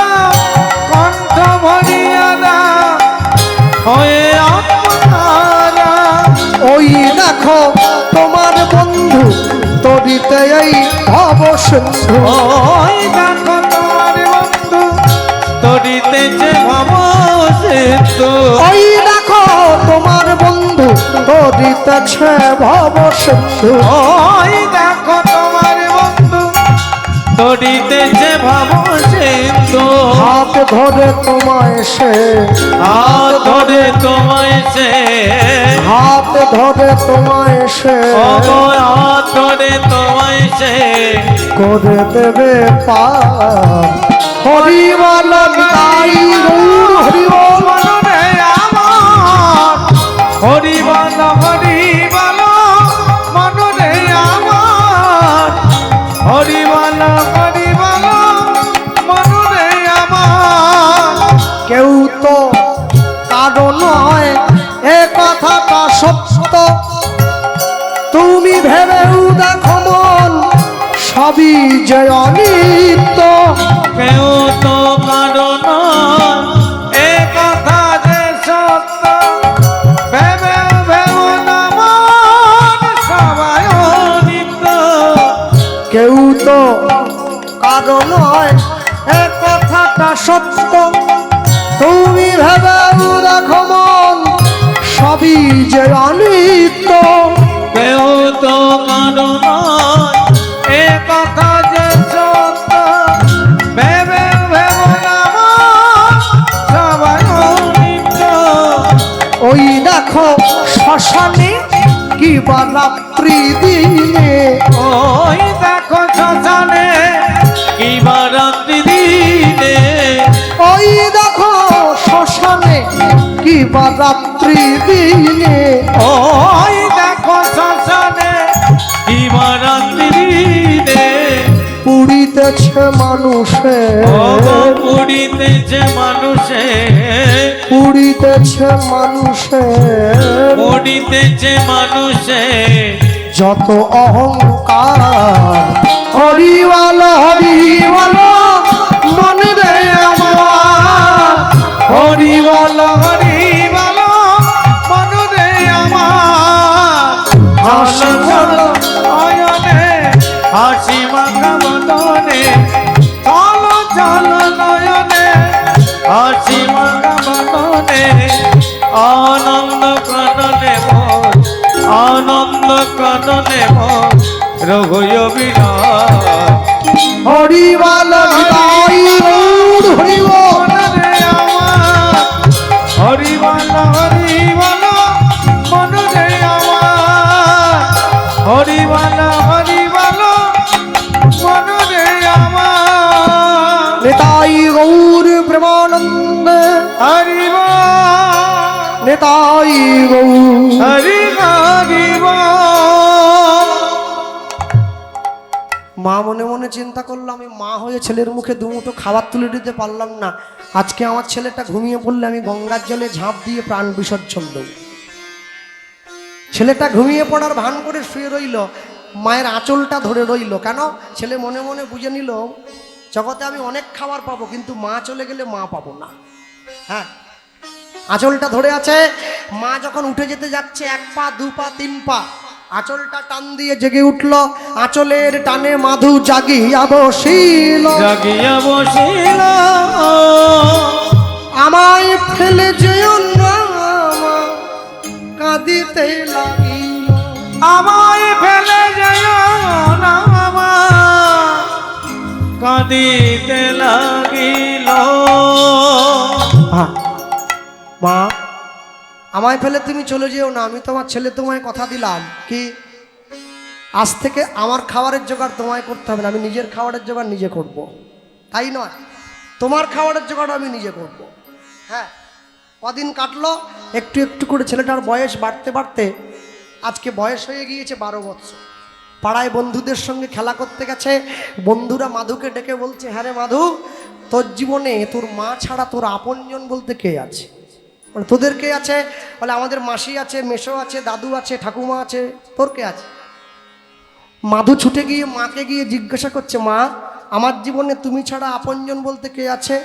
কণ্ঠ ভরিয়া দাও হয়ে আত্মহারা
ওই দেখো তোমার বন্ধু তরিতে এই ভব সিন্ধু
ওই দেখো তোমার বন্ধু তরিতেছে ভব সিন্ধু
ওই দেখো তোমার বন্ধু তরিতেছে ভব সিন্ধু
ওই দেখো তোমার বন্ধু তরিতেছে ভব সিন্ধু
হাত ধরে তোমায় সে
হাত ধরে তোমায় সে
হাত ধরে তোমায় সে
হাত ধরে তোমায় সে
করে দেবে পার হরি বল তাই গৌর হরি বল
মনরে আমার হরি বল মনরে আমার হরি বল মনরে আমার
কেউ তো কারো নয় এ কথাটা সত্য তুমি ভেবেও দেখো মন সবই যে অনিত্য
কেউ তো কারণ এ কথা যে সত্য ভেবে না মন সবাই নিত্য
কেউ তো কারো নয় এ কথাটা সত্য তুমি ভেবেও দেখো মন সবই যে অনিত্য
কেউ তো কারণ এ কথা যে সত্য ভেবে না মন সবাই নিত্য
ওই দেখো শ্মশানে কি বা রাত্রি দিনে
ওই দেখো শ্মশানে কি বারাত্রি দিনে
ওই দেখো শ্মশানে কি বা রাত্রি দিনে
ওই দেখো শ্মশানে কি বারাত্রি দিনে
পুড়িতেছে মানুষে
পুড়িতেছে মানুষে
পুড়িতেছে মানুষে
পুড়িতেছে মানুষে
যত অহংকার হরিওয়াল মন রে আমার
হরিবল মনরে আমার হাসি নয়নে হাসি মাখা বদনে চলো চলো নয়নে হাসি মাখা বদনে আনন্দ কাননে মন আনন্দ কাননে মন রঘুয় বিনা
হরিওয়াল বল হরি বল।
রে আমার হরি বল মন রে আমার হরি বল মন রে আমার
নিতাই গৌর প্রেমানন্দ
হরি বল
নিতাই গৌর।
হরি বল।
মা মনে মনে চিন্তা করলো, আমি মা হয়ে ছেলের মুখে দুমুঠো খাবার তুলে দিতে পারলাম না, আজকে আমার ছেলেটা ঘুমিয়ে পড়লে আমি গঙ্গার জলে ঝাঁপ দিয়ে প্রাণ বিসর্জন দেব। ছেলেটা ঘুমিয়ে পড়ার ভান করে শুয়ে রইল, মায়ের আঁচলটা ধরে রইল। কেন? ছেলে মনে মনে বুঝে নিল জগতে আমি অনেক খাবার পাবো, কিন্তু মা চলে গেলে মা পাবো না। হ্যাঁ, আঁচলটা ধরে আছে। মা যখন উঠে যেতে যাচ্ছে, 1 পা 2 পা 3 পা, আঁচলটা টান দিয়ে জেগে উঠল। আঁচলের টানে মাধু জাগিয়া বসিল,
জাগিয়া বসিল
আমায় ফেলে যেও না মা, কাঁদিতে লাগিল।
আমায় ফেলে যাও না মা, কাঁদিতে লাগিল।
মা, আমায় ফেলে তুমি চলে যেও না, আমি তোমার ছেলে, তোমায় কথা দিলাম কি আজ থেকে আমার খাবারের জোগাড় তোমায় করতে হবে না, আমি নিজের খাবারের জোগাড় নিজে করব। তাই নয়, তোমার খাবারের জোগাড় আমি নিজে করব। হ্যাঁ, কদিন কাটলো, একটু একটু করে ছেলেটার বয়স বাড়তে বাড়তে আজকে বয়স হয়ে গিয়েছে 12 বছর। পাড়ায় বন্ধুদের সঙ্গে খেলা করতে গেছে, বন্ধুরা মাধুকে ডেকে বলছে, হ্যাঁ রে মাধু, তোর জীবনে তোর মা ছাড়া তোর আপনজন বলতে কে আছে? মানে তোদের কে আছে? বলে আমাদের মাসি আছে, মেসো আছে, দাদু আছে, ঠাকুমা আছে, তোর কে আছে? মাধু ছুটে গিয়ে মাকে গিয়ে জিজ্ঞাসা করছে, মা, আমার জীবনে তুমি ছাড়া আপনজন বলতে কে আছে?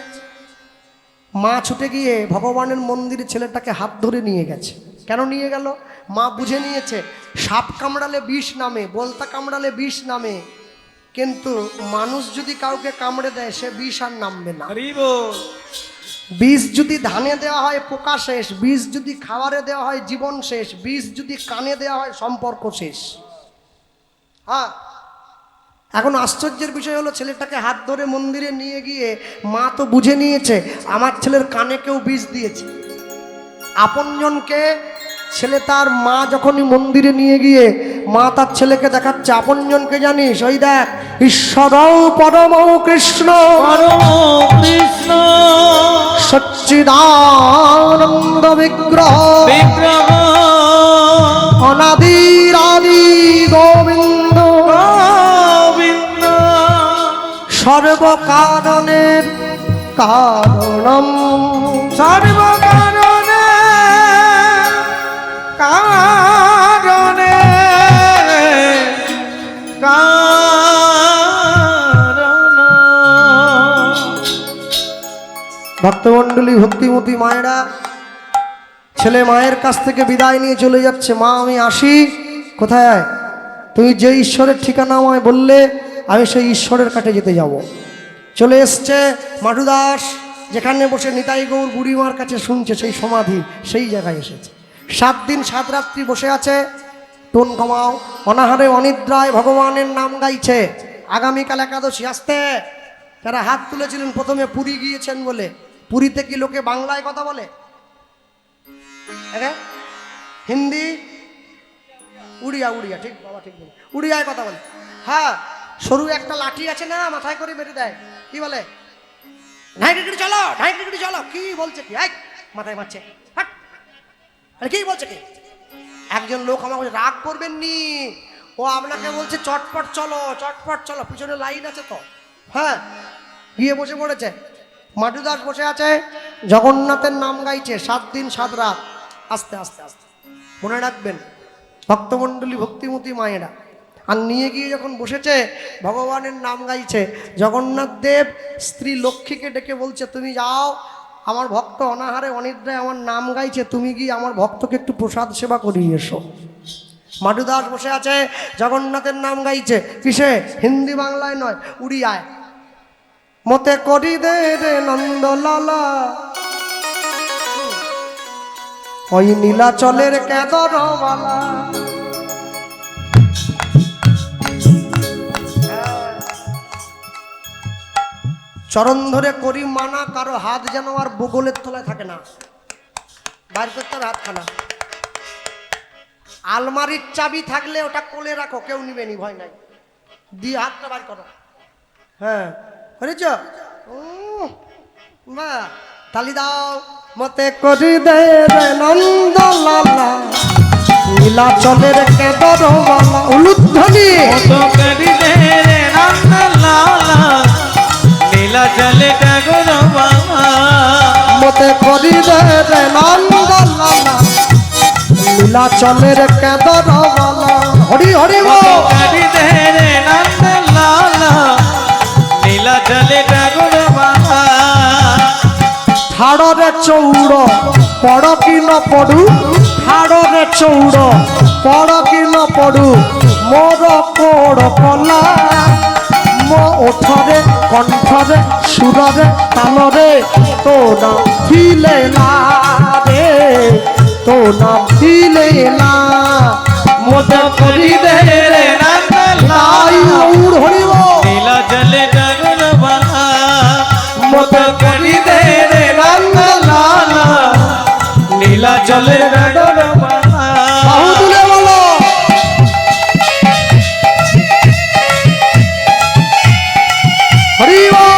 মা ছুটে গিয়ে ভগবানের মন্দিরে ছেলেটাকে হাত ধরে নিয়ে গেছে। কেন নিয়ে গেল? মা বুঝে নিয়েছে, সাপ কামড়ালে বিষ নামে, বলতা কামড়ালে বিষ নামে, কিন্তু মানুষ যদি কাউকে কামড়ে দেয় সে বিষ আর নামবে না।
হরি বল।
বীজ যদি ধানে দেওয়া হয় পোকা শেষ, বীজ যদি খাবারে দেওয়া হয় জীবন শেষ, বীজ যদি কানে দেওয়া হয় সম্পর্ক শেষ। হ্যাঁ, এখন আশ্চর্যের বিষয় হলো, ছেলেটাকে হাত ধরে মন্দিরে নিয়ে গিয়ে মা তো বুঝে নিয়েছে আমার ছেলের কানে কেউ বীজ দিয়েছে। আপনজনকে ছেলে তার মা যখনই মন্দিরে নিয়ে গিয়ে মা তার ছেলেকে দেখাচ্ছে, আপনজনকে জানিস? ওই দেখ, ঈশ্বর পরম কৃষ্ণ,
পরম কৃষ্ণ
সচ্চিদানন্দ বিগ্রহ,
বিগ্রহ
অনাদির আদি গোবিন্দ,
গোবিন্দ
সর্বকারণের কারণম,
সর্বকারণে কারণে কারণ।
ভক্তমণ্ডলী, ভক্তিমতী মায়েরা, ছেলে মায়ের কাছ থেকে বিদায় নিয়ে চলে যাচ্ছে। মা, আমি আসি। কোথায়? তুমি যে ঈশ্বরের ঠিকানা আমায় বললে, আমি সেই ঈশ্বরের কাছে যেতে যাব। চলে এসছে মাটুদাস, যেখানে বসে নিতাই গৌর বুড়িমার কাছে শুনছে, সেই সমাধি, সেই জায়গায় এসেছে। 7 দিন 7 রাত্রি বসে আছে। টোন কমাও, অনাহারে অনিদ্রায় ভগবানের নাম গাইছে। আগামীকাল একাদশী আসতে। যারা হাত তুলেছিলেন প্রথমে পুরী গিয়েছেন বলে, পুরীতে কি লোকে বাংলায় কথা বলে? হিন্দি, উড়িয়া, উড়িয়া, ঠিক বাবা, ঠিক বলে, উড়িয়ায় কথা বলে। হ্যাঁ, সরু একটা লাঠি আছে না, মাথায় করে বেঁধে দেয়, কি বলে? ঢাইটি চলো, ঢাইটি চলো। কি বলছে? কি মাথায় মারছে, আরে কি বলছে? কি? একজন লোক আমাকে, রাগ করবেন নি, ও আপনাকে বলছে চটপট চলো, চটপট চলো, পিছনে লাইন আছে তো। হ্যাঁ, গিয়ে বসে পড়েছে। মাটুদাস বসে আছে, জগন্নাথের নাম গাইছে 7 দিন 7 রাত। আস্তে আস্তে আস্তে মনে রাখবেন ভক্তমণ্ডলী, ভক্তিমতী মায়েরা। আর নিয়ে গিয়ে যখন বসেছে, ভগবানের নাম গাইছে। জগন্নাথ দেব স্ত্রী লক্ষ্মীকে ডেকে বলছে, তুমি যাও, আমার ভক্ত অনাহারে অনিদ্রায় আমার নাম গাইছে, তুমি গিয়ে আমার ভক্তকে একটু প্রসাদ সেবা করিয়ে এসো। মাটুদাস বসে আছে, জগন্নাথের নাম গাইছে। কিসে? হিন্দি বাংলায় নয়, উড়িয়ায়। মতে করি দে রে নন্দলালা, ওই নীলাচলের কেদরবালা। চরণ ধরে করি মানা, কারো হাত যেন আর বগলের তলায় থাকে না, বাইর করতে হবে হাতখানা। আলমারির চাবি থাকলে ওটা কোলে রাখো, কেউ নিবে নি, ভয় নাই, দিয়ে হাতটা বার করো। হ্যাঁ করেছ, বা তালি দাও। মতে করি দে রে নন্দ লালা, নীলাচলের কেদর বালা, উলুধ্বনি
মতো করি দে রে নন্দ লালা, নীলাচলে টাগর বালা।
মতে করি দে রে নন্দ লালা, নীলাচলের কেদর বালা। হরি হরি
মতো
বল।
করি দে রে নন্দ লালা, নীলাচলে টাগর বালা।
ঠাড়রে চৌড় পড় কি ন পড়ু, ঠাড়রে চৌড় পড় কি ন পড়ু, মোর কোড় কলা। মো ওঠরে কণ্ঠরে সুররে তালরে, তো না ফিলে না রে, তো না ফিলে না।
মতো করি দে রে নন্দ
তাই
লালা,
গৌর হরি বল।
নীলাচলে টাগর বালা।
মতো করি দে রে নন্দ লালা,
নীলাচলে টাগর বালা।
বাহু তুলে বলো। হরি বল।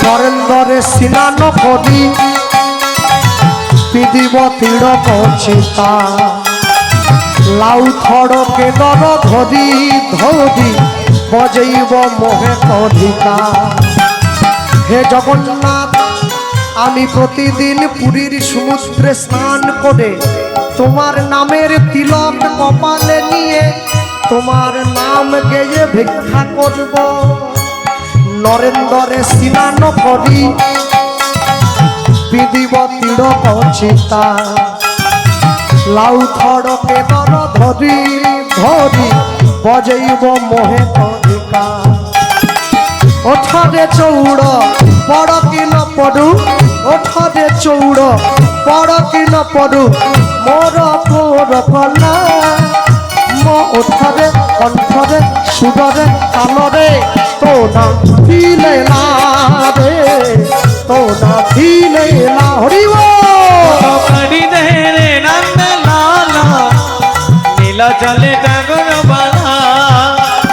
নরেন্দ্রে স্নান করি, পিদিব তীড়ক চিতা, লাউ থড়কে দর ধরি ধরি, বজেইব মোহে কধিকা। হে জগন্নাথ, আমি প্রতিদিন পুরীর সমুদ্রে স্নান করে তোমার নামের তিলক কপালে নিয়ে তোমার নাম গেয়ে ভিক্ষা করব। নরেন্দ্রে স্নান করি, পিদিব তীড়ক চিতা, লাউ থড়কে দর ধরি ধরি, বজেইব মোহে কধিকা। ওঠরে চৌড় পড় কি ন পড়ু, ওঠরে চৌড় পড় কি ন পড়ু, মোর পোর কলা। মো ওঠরে কণ্ঠরে সুররে তালরে, তো না ফিলে না রে, তো না ফিলে না। হরি বল।
মতো করি দে রে নন্দ লালা, নীলাচলে টাগর বালা।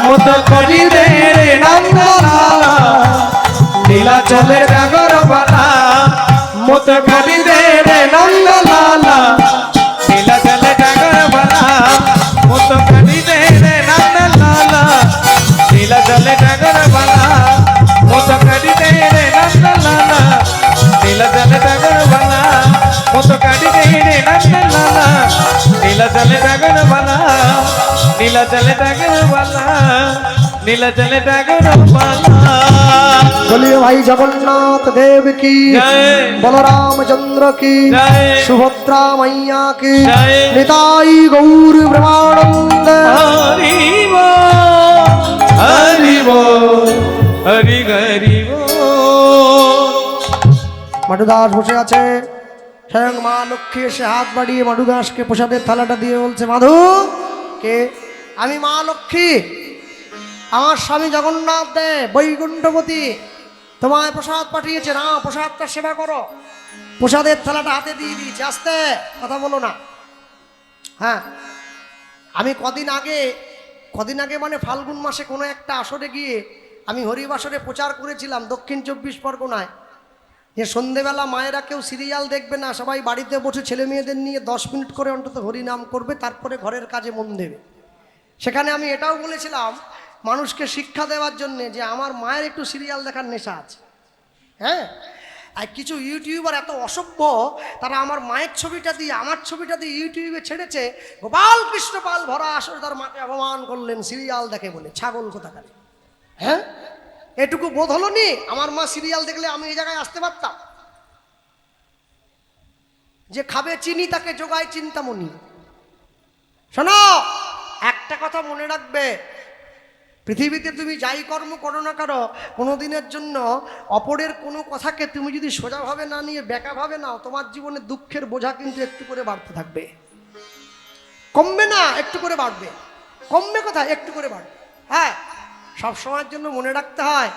মতো করি দে রে নন্দ লালা, নীলাচলে টাগর বালা। মতো করি দে রে নন্দ লালা, নীলাচলে টাগর বালা। মতো করি দে রে নন্দ লালা, নীলাচলে টাগর বালা। মতো করি দে রে নন্দ লালা, নীলাচলে টাগর বালা। মতো করি দে রে নন্দ লালা, নীলাচলে টাগর বালা। নীলাচলে টাগর বালা, নীলাচলে টাগর বালা।
বলিए भाई जगन्नाथ देव की
जय।
बलराम चंद्र की
जय।
सुभद्रा मैया की
जय।
निताई गौर ब्रह्मानंद।
हरि बोल, हरि बोल, हरि हरि बोल।
মাডুদাস বসে আছে, স্বয়ং মা লক্ষ্মী এসে হাত বাড়িয়ে মাডুদাসকে প্রসাদের থালাটা দিয়ে বলছে, মাধু কে? আমি মা লক্ষ্মী, আমার স্বামী জগন্নাথ দেব বৈকুণ্ঠপতি তোমায় প্রসাদ পাঠিয়েছে, না প্রসাদটা সেবা করো। প্রসাদের থালাটা হাতে দিয়ে দিয়েছে, আস্তে কথা বলো না। হ্যাঁ, আমি কদিন আগে মানে ফাল্গুন মাসে কোনো একটা আসরে গিয়ে আমি হরিবাসরে প্রচার করেছিলাম দক্ষিণ 24 পরগনায়, যে সন্ধেবেলা মায়েরা কেউ সিরিয়াল দেখবে না, সবাই বাড়িতে বসে ছেলে মেয়েদের নিয়ে 10 মিনিট করে অন্তত হরিনাম করবে, তারপরে ঘরের কাজে মন দেবে। সেখানে আমি এটাও বলেছিলাম মানুষকে শিক্ষা দেওয়ার জন্যে যে আমার মায়ের একটু সিরিয়াল দেখার নেশা আছে। হ্যাঁ, আর কিছু ইউটিউবার এত অসভ্য, তারা আমার মায়ের ছবিটা দিয়ে আমার ছবিটা দিয়ে ইউটিউবে ছেড়েছে, গোপাল কৃষ্ণ পাল ভরা আসলে তার মাকে অপমান করলেন সিরিয়াল দেখে বলে, ছাগল কোথাকারে। হ্যাঁ, এটুকু বোধ হলো নি? আমার মা সিরিয়াল দেখলে আমি এই জায়গায় আসতে পারতাম? যে খাবে চিনি তাকে জোগায় চিন্তামণি। শোনো, একটা কথা মনে রাখবে, পৃথিবীতে তুমি যাই কর্ম করো না করো, কোনো দিনের জন্য অপরের কোনো কথাকে তুমি যদি সোজাভাবে না নিয়ে বেঁকাভাবে নাও, তোমার জীবনে দুঃখের বোঝা কিন্তু একটু করে বাড়তে থাকবে। কমবে না, একটু করে বাড়বে। কমবে কোথায়? একটু করে বাড়বে। হ্যাঁ, সব সময়ের জন্য মনে রাখতে হয়,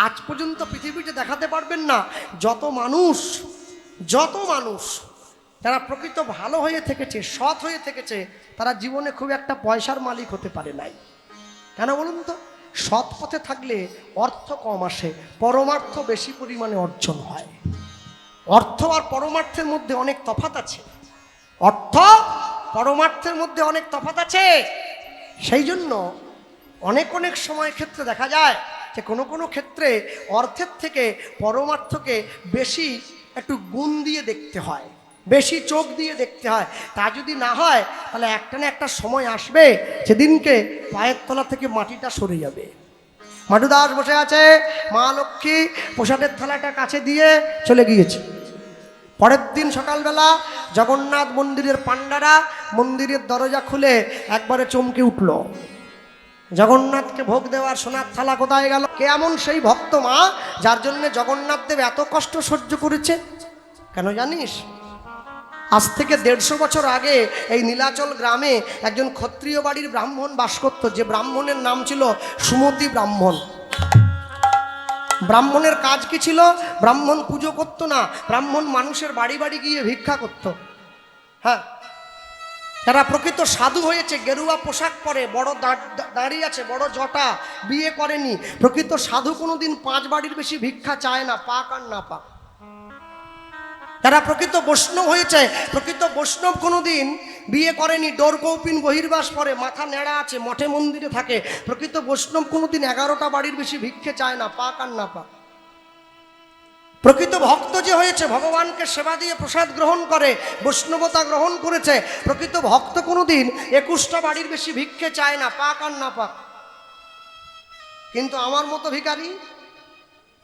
আজ পর্যন্ত পৃথিবীতে দেখাতে পারবেন না যত মানুষ যারা প্রকৃত ভালো হয়ে থেকেছে, সৎ হয়ে থেকেছে, তারা জীবনে খুব একটা পয়সার মালিক হতে পারে নাই। কেন বলুন তো? সৎ পথে থাকলে অর্থ কম আসে, পরমার্থ বেশি পরিমাণে অর্জন হয়। অর্থ আর পরমার্থের মধ্যে অনেক তফাৎ আছে। অর্থ পরমার্থের মধ্যে অনেক তফাৎ আছে। সেই জন্য অনেক সময় ক্ষেত্রে দেখা যায় যে কোনো ক্ষেত্রে অর্থের থেকে পরমার্থকে বেশি একটু গুণ দিয়ে দেখতে হয়, বেশি চোখ দিয়ে দেখতে হয়। তা যদি না হয়, তাহলে একটা না একটা সময় আসবে সেদিনকে পায়ের তলা থেকে মাটিটা সরে যাবে। মাটুদাস বসে আছে, মা লক্ষ্মী প্রসাদের থালাটা কাছে দিয়ে চলে গিয়েছে। পরের দিন সকালবেলা জগন্নাথ মন্দিরের পাণ্ডারা মন্দিরের দরজা খুলে একবারে চমকে উঠল। জগন্নাথকে ভোগ দেওয়ার সোনার থালা কোথায় গেল? কে এমন সেই ভক্ত মা যার জন্য জগন্নাথ দেব এত কষ্ট সহ্য করেছে? কেন জানিস? আজ থেকে 150 বছর আগে এই নীলাচল গ্রামে একজন ক্ষত্রিয় বাড়ির ব্রাহ্মণ বাস করত, যে ব্রাহ্মণের নাম ছিল সুমতি ব্রাহ্মণ। ব্রাহ্মণের কাজ কি ছিল? ব্রাহ্মণ পুজো করতো না, ব্রাহ্মণ মানুষের বাড়ি বাড়ি গিয়ে ভিক্ষা করত। হ্যাঁ, তারা প্রকৃত সাধু হয়েছে, গেরুয়া পোশাক পরে, বড় দাঁড়িয়ে আছে, বড় জটা, বিয়ে করেনি। প্রকৃত সাধু কোনোদিন 5 বাড়ির বেশি ভিক্ষা চায় না, পাক আর না পাক। তারা প্রকৃত বৈষ্ণব হয়েছে। প্রকৃত বৈষ্ণব কোনোদিন বিয়ে করেনি, ডোর কৌপিন বহির্বাস পরে, মাথা নেড়া আছে, মঠে মন্দিরে থাকে। প্রকৃত বৈষ্ণব কোনোদিন 11টা বাড়ির বেশি ভিক্ষে চায় না, পাক আর না পাক। প্রকৃত ভক্ত যে হয়েছে, ভগবানকে সেবা দিয়ে প্রসাদ গ্রহণ করে, বৈষ্ণবতা গ্রহণ করেছে, প্রকৃত ভক্ত কোনোদিন 21টা বাড়ির বেশি ভিক্ষে চায় না, পাক আর না পাক। কিন্তু আমার মতো ভিখারি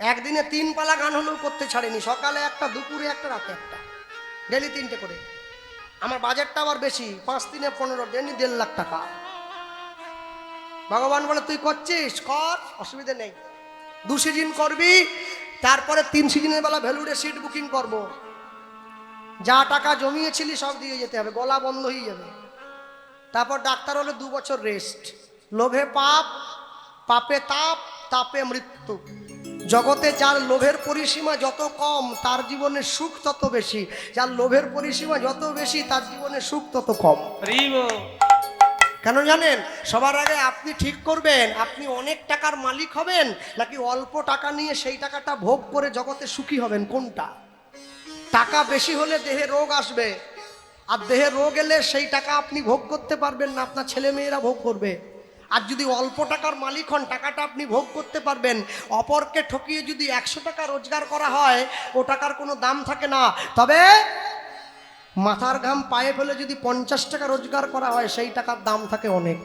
একদিনে 3 পালা গান হলেও করতে ছাড়েনি। সকালে একটা, দুপুরে একটা, রাতে একটা, ডেলি 3টে করে। আমার বাজেটটা আবার বেশি, 5 দিনে 15, ডেলি 1.5 লাখ টাকা। ভগবান বলে তুই করছিস কর, অসুবিধা নেই। 2 সিজন করবি, তারপরে 3 সিজনের বেলা ভেলুরে সিট বুকিং করব। যা টাকা জমিয়েছিলি সব দিয়ে যেতে হবে, গলা বন্ধ হয়ে যাবে। তারপর ডাক্তার হলে 2 বছর রেস্ট। লোভে পাপ, পাপে তাপ, তাপে মৃত্যু। জগতে যার লোভের পরিসীমা যত কম, তার জীবনে সুখ তত বেশি। যার লোভের পরিসীমা যত বেশি, তার জীবনে সুখ তত কম। কেন জানেন? সবার আগে আপনি ঠিক করবেন আপনি অনেক টাকার মালিক হবেন নাকি অল্প টাকা নিয়ে সেই টাকাটা ভোগ করে জগতে সুখী হবেন, কোনটা? টাকা বেশি হলে দেহে রোগ আসবে, আর দেহে রোগ এলে সেই টাকা আপনি ভোগ করতে পারবেন না, আপনার ছেলে মেয়েরা ভোগ করবে। আর যদি অল্প টাকার মালিক হন, টাকাটা আপনি ভোগ করতে পারবেন। অপরকে ঠকিয়ে যদি 100 টাকা রোজগার করা হয়, ও টাকার কোনো দাম থাকে না। তবে মাথার ঘাম পায়ে ফেলে যদি 50 টাকা রোজগার করা হয়, সেই টাকার দাম থাকে অনেক।